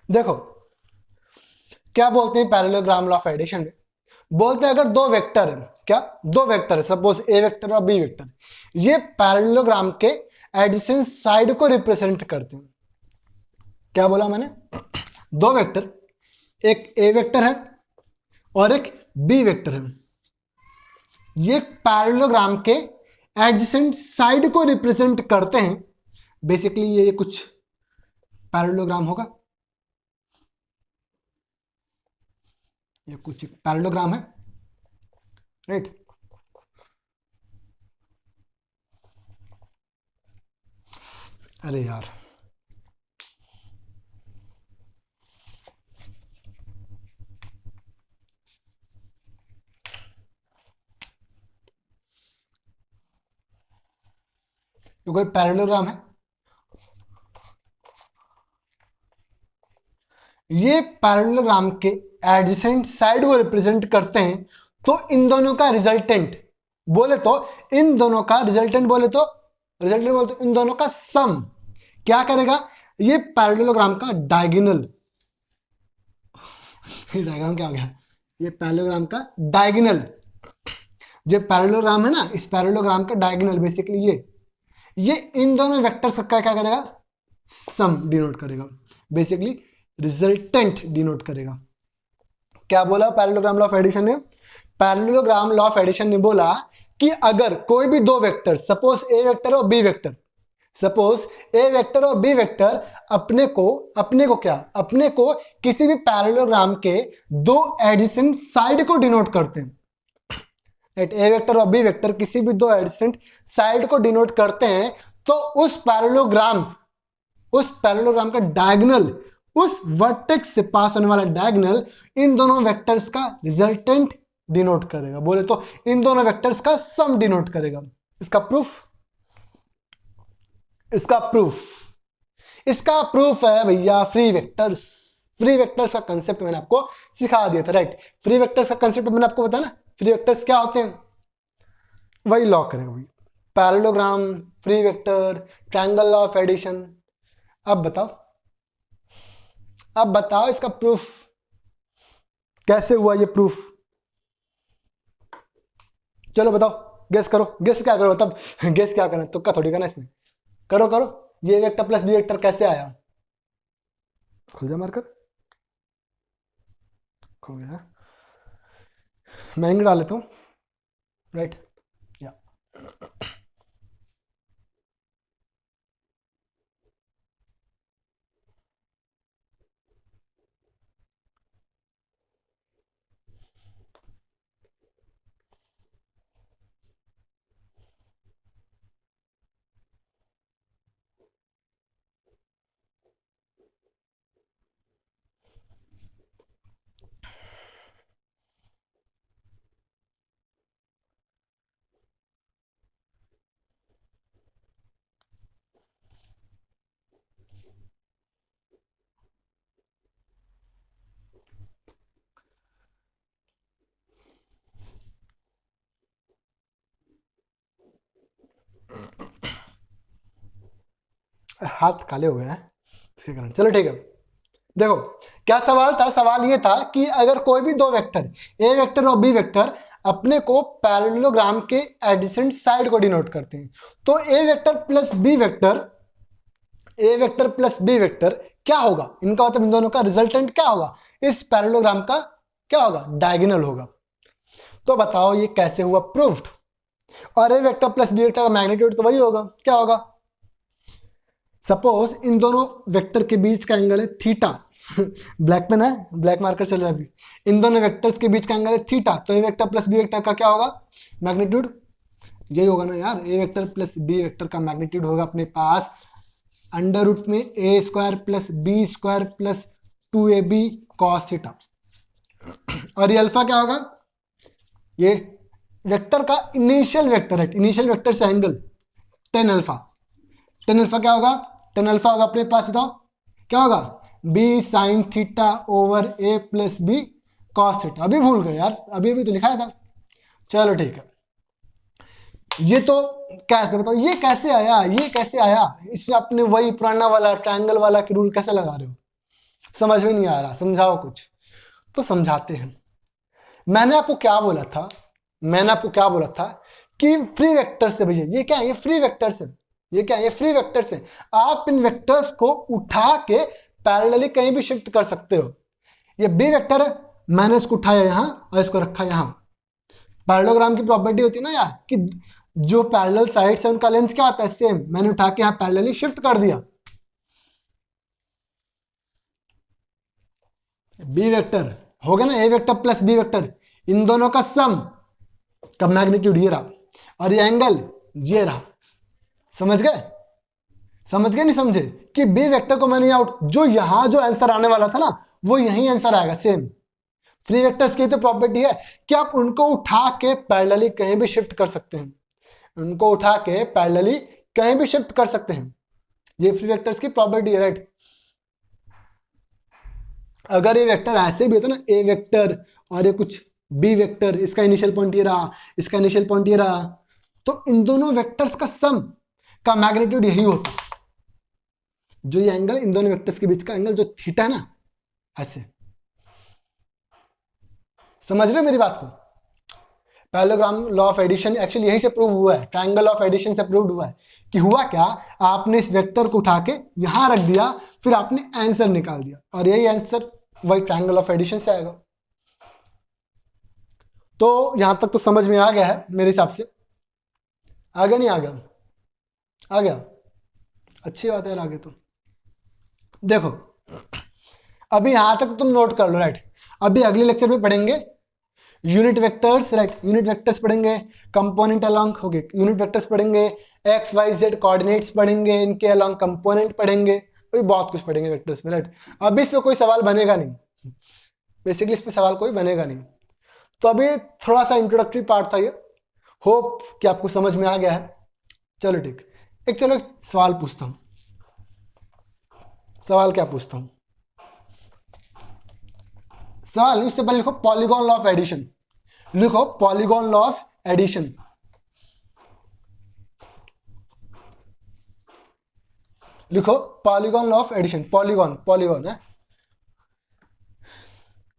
देखो क्या बोलते हैं पैरेललोग्राम लॉ ऑफ एडिशन में, बोलते हैं अगर दो वेक्टर है, क्या दो वेक्टर है, सपोज ए वेक्टर और बी वेक्टर, ये पैरेललोग्राम के एडिसेंट साइड को रिप्रेजेंट करते हैं। क्या बोला मैंने? दो वेक्टर, एक ए वेक्टर है और एक बी वेक्टर है, ये पैरेललोग्राम के एडजेसेंट साइड को रिप्रेजेंट करते हैं। बेसिकली ये कुछ पैरेललोग्राम होगा, ये कुछ पैरेललोग्राम है, राइट? अरे यार ये कोई पैरेललोग्राम है, ये पैरेललोग्राम के एडजेसेंट साइड को रिप्रेजेंट करते हैं, तो इन दोनों का रिजल्टेंट बोले तो इन दोनों का रिजल्टेंट बोले तो इन दोनों का सम क्या करेगा, ये पैरेललोग्राम का डायगोनल डायग्राम क्या हो गया, ये पैरेललोग्राम का डायगोनल, जो पैरेललोग्राम है ना, इस पैरेललोग्राम का डायगोनल बेसिकली ये इन दोनों वेक्टर्स का क्या करेगा, सम डिनोट करेगा, बेसिकली रिजल्टेंट डिनोट करेगा। क्या बोला पैरेललोग्राम लॉ ऑफ एडिशन ने, पैरेललोग्राम लॉ ऑफ एडिशन ने बोला कि अगर कोई भी दो वेक्टर, सपोज ए वेक्टर और बी वेक्टर, सपोज ए वेक्टर और बी वेक्टर अपने को किसी भी पैरेललोग्राम के दो एडिसेंट साइड को डिनोट करते हैं, ए वेक्टर और बी वेक्टर किसी भी दो एडिसेंट साइड को डिनोट करते हैं, तो उस पैरेललोग्राम का डायगोनल, उस वर्टेक्स से पास होने वाला डायगोनल इन दोनों वेक्टर्स का रिजल्टेंट डिनोट करेगा, बोले तो इन दोनों वेक्टर्स का सम डिनोट करेगा। इसका प्रूफ है भैया फ्री वेक्टर्स का कंसेप्ट मैंने आपको सिखा दिया था, राइट। फ्री वेक्टर्स का कंसेप्ट मैंने आपको बताया ना, फ्री वेक्टर्स क्या होते हैं, वही लॉ करेगा भाई, parallelogram, free vector, triangle law of addition. अब बताओ इसका प्रूफ कैसे हुआ, ये प्रूफ चलो बताओ, गेस करो, गेस क्या करो, तब गेस क्या करना, तुक्का थोड़ी करना इसमें, करो ये वेक्टर प्लस बी वेक्टर कैसे आया, खुल जा मारकर, खुल गया, मैं इंग डाल लेता हूं, राइट या हाथ काले हो गए हैं इसके कारण, चलो ठीक है। देखो क्या सवाल था, सवाल ये था कि अगर कोई भी दो वेक्टर ए वेक्टर और बी वेक्टर अपने को पैरेललोग्राम के एडिसेंट साइड को डिनोट करते हैं, तो a vector plus B vector क्या होगा, इनका मतलब इन दोनों का रिजल्टेंट क्या होगा, इस पैरेललोग्राम का क्या होगा, डायगोनल होगा। तो बताओ ये कैसे हुआ प्रूव्ड, और a vector plus B vector का मैग्नीट्यूड तो वही होगा, क्या होगा, सपोज इन दोनों वेक्टर के बीच का एंगल है थीटा ब्लैक पेन है, ब्लैक मार्कर चल रहा है अभी, इन दोनों वेक्टर्स के बीच का एंगल है थीटा, तो a vector plus B vector का क्या होगा, मैग्नीट्यूड यही होगा ना यार, a vector plus B vector का मैग्नीट्यूड होगा अपने पास अंडर रूट में a square plus b square plus 2ab cos theta, और ये अल्फा क्या होगा, ये वेक्टर का इनिशियल वेक्टर है, इनिशियल वेक्टर से एंगल टेन अल्फा क्या होगा, टेन अल्फा होगा अपने पास, बताओ क्या होगा, बी साइन थीटा ओवर ए प्लस बी कॉस थीटा, अभी भूल गए यार, अभी तो लिखाया था, चलो ठीक है। ये तो कैसे बताओ, ये कैसे आया, इसमें अपने वही पुराना वाला ट्रायंगल वाला की रूल कैसे लगा रहे हो, समझ में नहीं आ रहा, समझाओ कुछ तो समझाते हैं। मैंने आपको क्या बोला था कि फ्री वेक्टर से, भैया ये क्या है, ये फ्री वेक्टर से, ये क्या है, ये फ्री वेक्टर्स है, आप इन वेक्टर्स को उठा के पैरेलली कहीं भी शिफ्ट कर सकते हो। ये बी वेक्टर है, मैंने इसको उठाया यहां और इसको रखा यहां, पैरेललोग्राम की प्रॉपर्टी होती है ना यार कि जो पैरेलल साइड्स है उनका लेंथ क्या होता है, सेम, मैंने उठा के यहां पैरेलली शिफ्ट कर दिया। बी वेक्टर हो गया ना, ए वेक्टर प्लस बी वेक्टर, इन दोनों का सम का मैग्नीट्यूड ये रहा, और ये एंगल ये रहा, समझ गए नहीं समझे, कि बी वेक्टर को मैंने जो यहां जो आंसर आने वाला था ना, वो यही आंसर आएगा सेम। फ्री वेक्टर्स की तो प्रॉपर्टी है कि आप उनको उठा के पैरेलली कहीं भी शिफ्ट कर सकते हैं, ये फ्री वेक्टर्स की प्रॉपर्टी है, राइट। अगर ये वेक्टर ऐसे भी होता ना, ए वेक्टर और ये कुछ बी वेक्टर, इसका इनिशियल पॉइंट ये रहा, इसका इनिशियल पॉइंट ये रहा, तो इन दोनों वेक्टर्स का सम का मैग्नीट्यूड यही होता। जो ये एंगल, इन दोनों वेक्टर्स के बीच का एंगल जो थीटा है ना, ऐसे। समझ रहे हो मेरी बात को? Parallelogram law of addition actually यहीं से प्रूव हुआ है, ट्रायंगल ऑफ एडिशन से प्रूव हुआ है कि हुआ क्या, आपने इस वेक्टर को उठा के यहां रख दिया, फिर आपने आंसर निकाल दिया, और यही आंसर वही ट्रायंगल ऑफ एडिशन से आएगा। तो यहां तक तो समझ में आ गया है मेरे हिसाब से। आगे नहीं आ गया? आ गया, अच्छी बात है। आगे तो देखो, अभी यहां तक तुम नोट कर लो, राइट। अभी अगले लेक्चर में पढ़ेंगे unit vectors, right. Unit vectors पढ़ेंगे, कंपोनेंट अलोंग हो गए, यूनिट वेक्टर्स पढ़ेंगे, एक्स वाई जेड कोऑर्डिनेट्स पढ़ेंगे, इनके अलोंग कंपोनेंट पढ़ेंगे, तो बहुत कुछ पढ़ेंगे वेक्टर्स में, राइट। अभी इस पे कोई सवाल बनेगा नहीं, बेसिकली इस पे सवाल कोई बनेगा नहीं। तो अभी थोड़ा सा इंट्रोडक्टरी पार्ट था ये, होप कि आपको समझ में आ गया है। चलो ठीक, चलो एक सवाल पूछता हूं। सवाल क्या पूछता हूं? सवाल इससे पहले लिखो पॉलीगॉन लॉ ऑफ एडिशन। लिखो पॉलीगॉन लॉ ऑफ एडिशन। लिखो polygon law of addition. Polygon, polygon है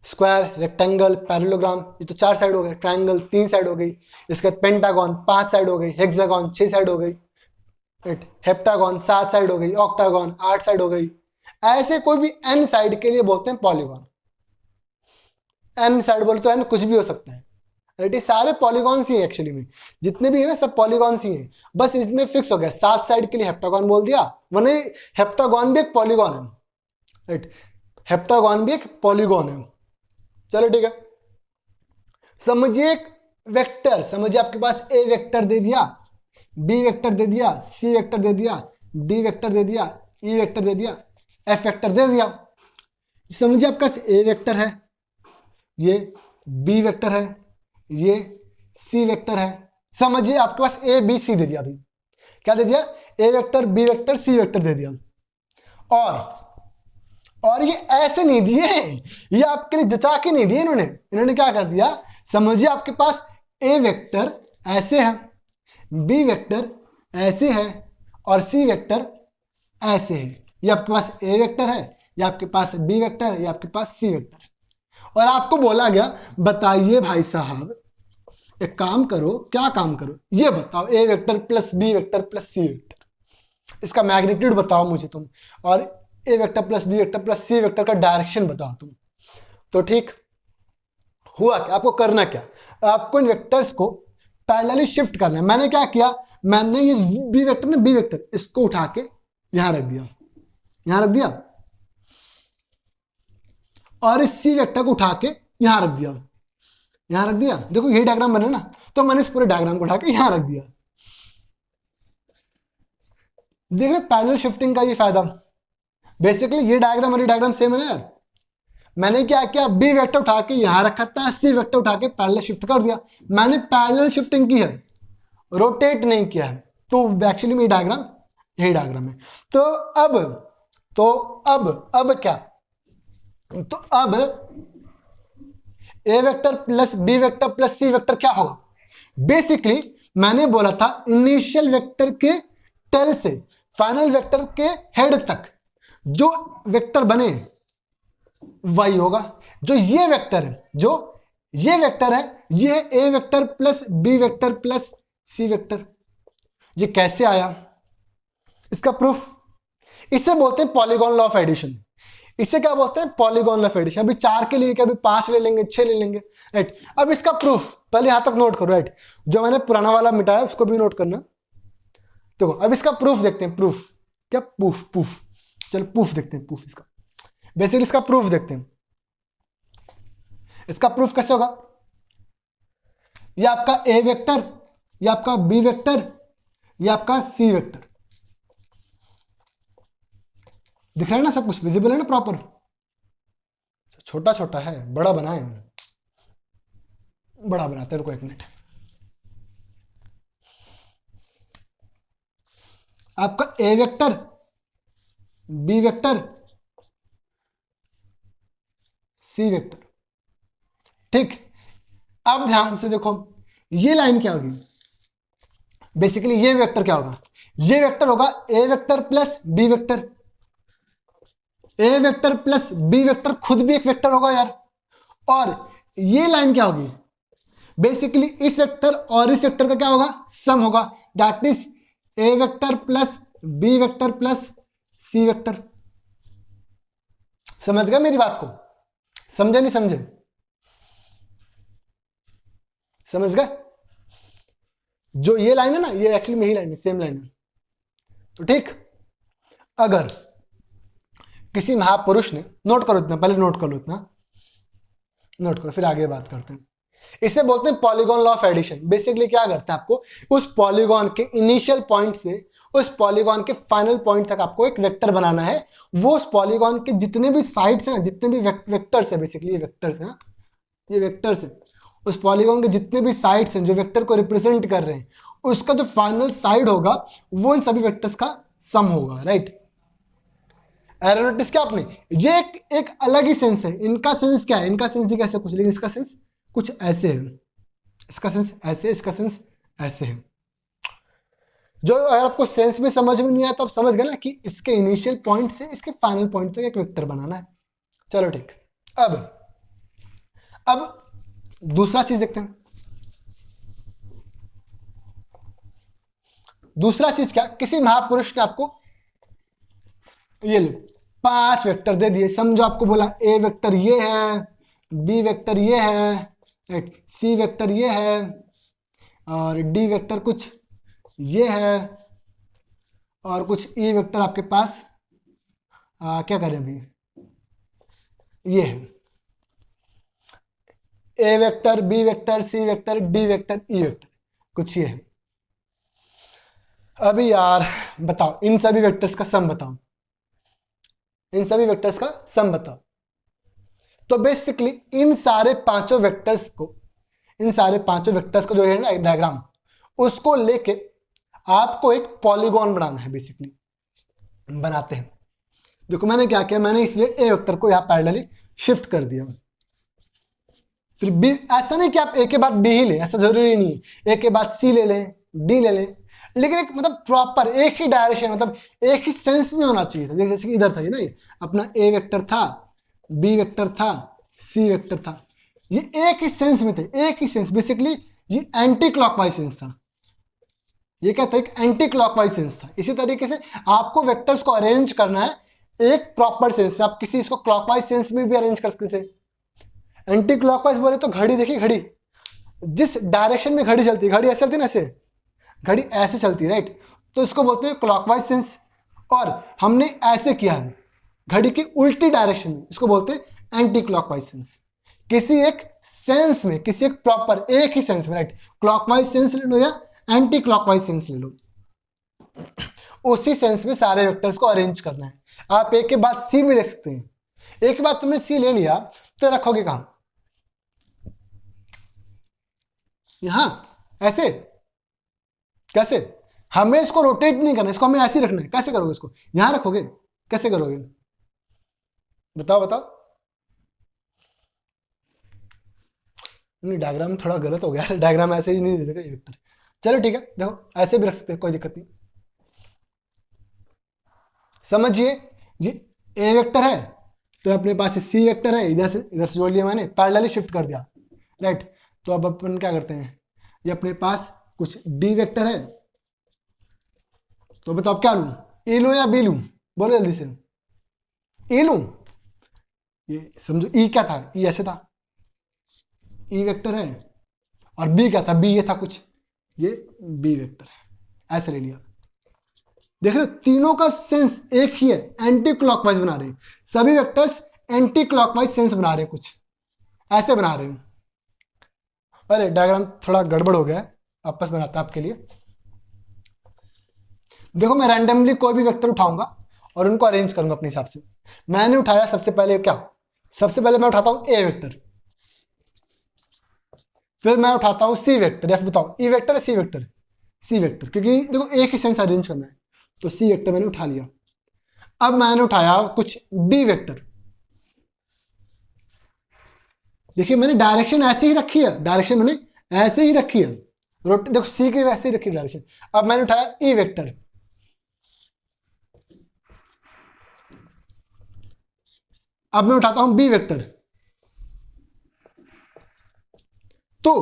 स्क्वायर, रेक्टेंगल, पैरेललोग्राम, ये तो 4 साइड हो गए, ट्रायंगल 3 साइड हो गई, इसके बाद पेंटागन 5 साइड हो गई, हेक्सागन 6 साइड हो गई, हेप्टागन 7 साइड हो गई, ऑक्टागन 8 साइड हो गई। ऐसे कोई भी n साइड के लिए बोलते हैं पॉलीगॉन। n साइड बोले तो n कुछ भी हो सकता है, राइट। ये सारे पॉलीगॉन्स ही हैं एक्चुअली में, जितने भी है ना सब पॉलीगॉन्स ही हैं, बस इसमें फिक्स हो गया 7 साइड के लिए हेप्टागन बोल दिया, वरना हेप्टागन भी एक पॉलीगॉन है, राइट। हेप्टागन भी एक पॉलीगॉन है। चलो ठीक है, समझिए एक वेक्टर, समझिए आपके पास ए वेक्टर दे दिया, बी वेक्टर दे दिया, सी वेक्टर दे दिया, डी वेक्टर दे दिया, ई वेक्टर दे दिया, एफ वेक्टर दे दिया। समझिए आपके पास ए वेक्टर है, ये बी वेक्टर है, ये सी वेक्टर है। समझिए आपके पास ए बी सी दे दिया। अभी क्या दे दिया? ए vector, b vector, c vector दे दिया। और ये ऐसे नहीं दिए, ये आपके लिए जचा के नहीं दिए इन्होंने क्या कर दिया? समझिए आपके पास ए वेक्टर ऐसे है, बी वेक्टर ऐसे है, और सी वेक्टर ऐसे है। ये आपके पास ए वेक्टर है, ये आपके पास बी वेक्टर है, ये आपके पास सी वेक्टर है। और आपको बोला गया बताइए भाई साहब, एक काम करो, क्या काम करो, ये बताओ a vector plus B vector plus C vector, इसका मैग्नीट्यूड बताओ मुझे तुम, और a vector plus B vector plus C vector का डायरेक्शन बताओ तुम। तो ठीक हुआ क्या? आपको करना क्या? आपको इन वेक्टर्स को पैरेलली शिफ्ट करना है। मैंने क्या किया? मैंने ये बी वेक्टर ना, बी वेक्टर इसको उठा के यहां रख दिया, यहां रख दिया, और इस सी वेक्टर को उठा के यहां रख दिया, यहां रख दिया। देखो ये डायग्राम बने ना, तो मैंने इस पूरे डायग्राम को उठा के यहां रख दिया। देख रहे पैरेलल शिफ्टिंग का ये फायदा। बेसिकली ये डायग्राम और ये डायग्राम सेम है ना यार। मैंने क्या किया? बी वेक्टर उठा के यहां रखा था, सी वेक्टर उठा के पैरेलल शिफ्ट कर दिया। मैंने पैरेलल शिफ्टिंग की है, रोटेट नहीं किया है। तो एक्चुअली में डायग्राम यही डायग्राम है। तो अब क्या? तो अब a vector plus B vector plus C vector क्या होगा? बेसिकली मैंने बोला था इनिशियल वेक्टर के टेल से फाइनल वेक्टर के हेड तक जो वेक्टर बने वही होगा। जो ये वेक्टर है, ये a vector plus B vector plus C vector. ये कैसे आया? इसका प्रूफ, इसे बोलते हैं पॉलीगॉन लॉ ऑफ एडिशन। इसे क्या बोलते हैं? Polygon law of addition. अभी 4 के लिए क्या, अभी 5 ले लेंगे, 6 ले लेंगे, राइट। अब इसका प्रूफ पहले यहां तक नोट करो, राइट। जो मैंने पुराना वाला मिटाया उसको भी नोट करना। देखो अब इसका प्रूफ देखते हैं। प्रूफ क्या? प्रूफ चलो प्रूफ देखते हैं। प्रूफ इसका बेसिकली इसका प्रूफ देखते हैं। इसका प्रूफ कैसे होगा? ये आपका ए वेक्टर, ये आपका बी वेक्टर, ये आपका सी वेक्टर। दिख रहा है ना? सब कुछ विजिबल है ना प्रॉपर? छोटा छोटा है, बड़ा बनाए, बड़ा बनाते हैं। रुको 1 मिनट। आपका ए vector, b vector, c vector. ठीक, अब ध्यान से देखो, ये लाइन क्या होगी, बेसिकली ये वेक्टर क्या होगा, ये वेक्टर होगा A vector plus B vector. A vector plus B vector खुद भी एक वेक्टर होगा यार। और ये लाइन क्या होगी, बेसिकली इस वेक्टर और इस वेक्टर का क्या होगा, सम होगा। That is A vector plus B vector plus C vector. समझ गए मेरी बात को, समझे नहीं समझे, समझ गए। जो ये लाइन है ना, ये एक्चुअली मेरी लाइन है, सेम लाइन है। तो ठीक, अगर किसी महापुरुष ने, नोट करो इतना, पहले नोट कर लो इतना, नोट करो फिर आगे बात करते हैं। इसे बोलते हैं polygon law of addition. Basically क्या करते हैं, आपको उस पॉलीगॉन के इनिशियल पॉइंट से उस पॉलीगॉन के फाइनल पॉइंट तक आपको एक वेक्टर बनाना है। वो उस पॉलीगॉन के जितने भी साइड्स हैं, जितने भी वेक्टर्स हैं, बेसिकली ये वेक्टर्स हैं, ये वेक्टर्स हैं, उस पॉलीगॉन के जितने भी साइड्स हैं जो वेक्टर को रिप्रेजेंट कर रहे हैं, उसका जो फाइनल साइड होगा वो इन सभी वेक्टर्स का सम होगा, राइट। एरोनोटिक्स क्या आपने, ये एक अलग ही सेंस है। इनका सेंस क्या है, इनका सेंस दिखा ऐसे कुछ, लेकिन इसका सेंस कुछ ऐसे है, इसका सेंस ऐसे, इसका सेंस ऐसे है। जो अगर आपको सेंस में समझ में नहीं आया तो आप समझ गए ना कि इसके इनिशियल पॉइंट से इसके फाइनल पॉइंट तक एक वेक्टर बनाना है। चलो ठीक, अब दूसरा चीज देखते हैं। दूसरा चीज क्या, किसी महापुरुष ने आपको ये लो 5 वेक्टर दे दिए, समझो आपको बोला ए वेक्टर ये है, बी वेक्टर ये है, सी वेक्टर ये है, और डी वेक्टर कुछ ये है, और कुछ ई वेक्टर आपके पास क्या करें अभी, ये है। A vector, b vector, c vector, d vector, e vector, कुछ ये है। अभी यार बताओ, इन सभी वेक्टर्स का सम बताओ, इन सभी वेक्टर्स का सम बताओ। तो बेसिकली इन सारे पांचों वेक्टर्स को, इन सारे पांचों वेक्टर्स को जो है ना डायग्राम, उसको लेके आपको एक पॉलीगॉन बनाना है। बेसिकली बनाते हैं, देखो मैंने क्या किया, मैंने इसलिए ए वेक्टर को यहाँ पैरेलली शिफ्ट कर दिया। फिर बी, ऐसा नहीं कि आप ए के बाद बी ही ले, ऐसा जरूरी नहीं है, ए के बाद सी ले लें, डी ले लें, लेकिन एक मतलब प्रॉपर एक ही डायरेक्शन, मतलब एक ही सेंस में होना चाहिए था। जैसे कि इधर था ये ना, ये अपना ए वेक्टर था, बी वेक्टर था, सी वेक्टर था, ये एक ही सेंस में थे, एक ही सेंस। बेसिकली ये एंटी क्लॉकवाइज सेंस था, ये क्या था, एक एंटी क्लॉकवाइज सेंस था। इसी तरीके से आपको वेक्टर्स को अरेंज करना है एक प्रॉपर सेंस में। आप किसी इसको क्लॉकवाइज सेंस में भी अरेंज कर सकते थे। एंटी क्लॉकवाइज बोले तो घड़ी, देखिए घड़ी जिस डायरेक्शन में घड़ी चलती है, घड़ी ऐसे चलती है ना, ऐसे घड़ी ऐसे चलती है, राइट, तो इसको बोलते हैं क्लॉकवाइज सेंस। और हमने ऐसे किया है घड़ी की उल्टी डायरेक्शन में, इसको बोलते हैं एंटी क्लॉकवाइज सेंस। किसी एक सेंस में, किसी एक प्रॉपर एक ही सेंस में, राइट, क्लॉकवाइज सेंस ले लो या एंटी क्लॉकवाइज सेंस ले लो, उसी सेंस में सारे वेक्टर्स को अरेंज करना है। आप एक के बाद सी भी ले सकते हैं। एक के बाद तुमने सी ले लिया तो रखोगे कहां, यहां ऐसे, कैसे, हमें इसको रोटेट नहीं करना, इसको हमें ऐसे ही रखना है। कैसे करोगे इसको, यहां रखोगे, कैसे करोगे, बताओ बताओ। नहीं, डायग्राम थोड़ा गलत हो गया, डायग्राम ऐसे ही नहीं दे देगा ये वेक्टर। चलो ठीक है, देखो ऐसे भी रख सकते हैं, कोई दिक्कत नहीं। समझिए, ये ए वेक्टर है तो अपने पास सी वेक्टर है, इधर से जोड़ लिया मैंने, पैरेलली शिफ्ट कर दिया, राइट। तो अब अपन क्या करते हैं, ये अपने पास कुछ डी वेक्टर है, तो बताओ क्या लूं, ए लूं या बी लूं, बोलो जल्दी से। ए लूं, ये समझो ई क्या था, ई ऐसे था, ई वेक्टर है, और बी क्या था, बी ये था कुछ, ये बी वेक्टर है, ऐसे ले लिया। देख रहे हो, तीनों का सेंस एक ही है, एंटी क्लॉकवाइज बना रहे हैं, सभी वेक्टर्स एंटी क्लॉकवाइज सेंस बना रहे हैं, कुछ ऐसे बना रहे हैं। अरे डायग्राम थोड़ा गड़बड़ हो गया है, वापस बनाता आपके लिए। देखो मैं रैंडमली कोई भी वेक्टर उठाऊंगा और उनको अरेंज करूंगा अपने हिसाब से। मैंने उठाया सबसे पहले क्या, सबसे पहले मैं उठाता हूं ए वेक्टर, फिर मैं उठाता हूं सी वेक्टर, या फिर बताओ ई वेक्टर है सी वेक्टर, सी वेक्टर, क्योंकि देखो एक ही सेंस अरेंज करना है, तो सी वेक्टर मैंने उठा लिया। अब मैंने उठाया कुछ डी वेक्टर, देखिए मैंने डायरेक्शन ऐसे ही रखी है, डायरेक्शन मैंने ऐसे ही रखी है, देखो सी की वैसे ही रखी डायरेक्शन। अब मैंने उठाया ई वेक्टर, अब मैं उठाता हूं बी वेक्टर। तो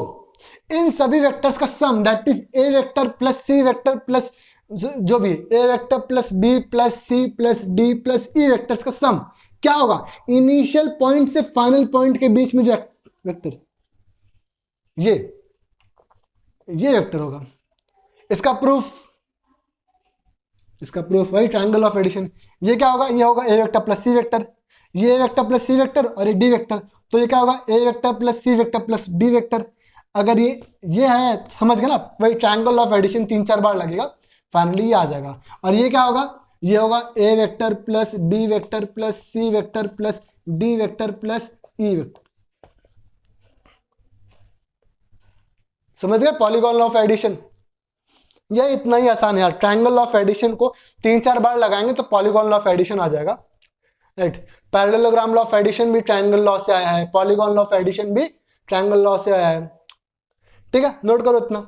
इन सभी वेक्टर्स का sum that is A vector plus C vector plus जो भी A vector plus B plus C plus D plus E vectors का सम क्या होगा, इनिशियल पॉइंट से फाइनल पॉइंट के बीच में जो वेक्टर ये वेक्टर होगा। इसका प्रूफ वही ट्रायंगल ऑफ एडिशन। ये क्या होगा, ये होगा A vector plus C vector, ये a vector plus C vector और ये डी वेक्टर। तो ये क्या होगा, A vector plus C vector plus D vector. अगर ये है, समझ गए ना, वही ट्रायंगल ऑफ एडिशन 3-4 बार लगेगा, फाइनली ये आ जाएगा। और ये क्या होगा, ये होगा A vector plus B vector plus C vector plus D vector plus E vector. समझ गए पॉलीगॉन ऑफ एडिशन। यह इतना ही आसान है यार, ट्रायंगल ऑफ एडिशन को 3-4 बार लगाएंगे तो पॉलीगॉन ऑफ एडिशन आ जाएगा, right. Parallelogram law of addition भी ट्रायंगल लॉ से आया है, पॉलीगॉन लॉ ऑफ एडिशन भी ट्रायंगल लॉ से आया है, ठीक है, नोट करो इतना।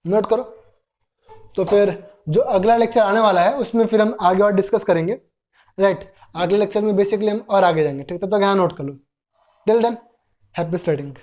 नोट करो। तो फिर जो अगला लेक्चर आने वाला है उसमें फिर हम आगे और डिस्कस करेंगे, राइट। अगले लेक्चर में बेसिकली हम और आगे जाएंगे, ठीक है, तब तक यहाँ नोट कर लो। Till then happy studying.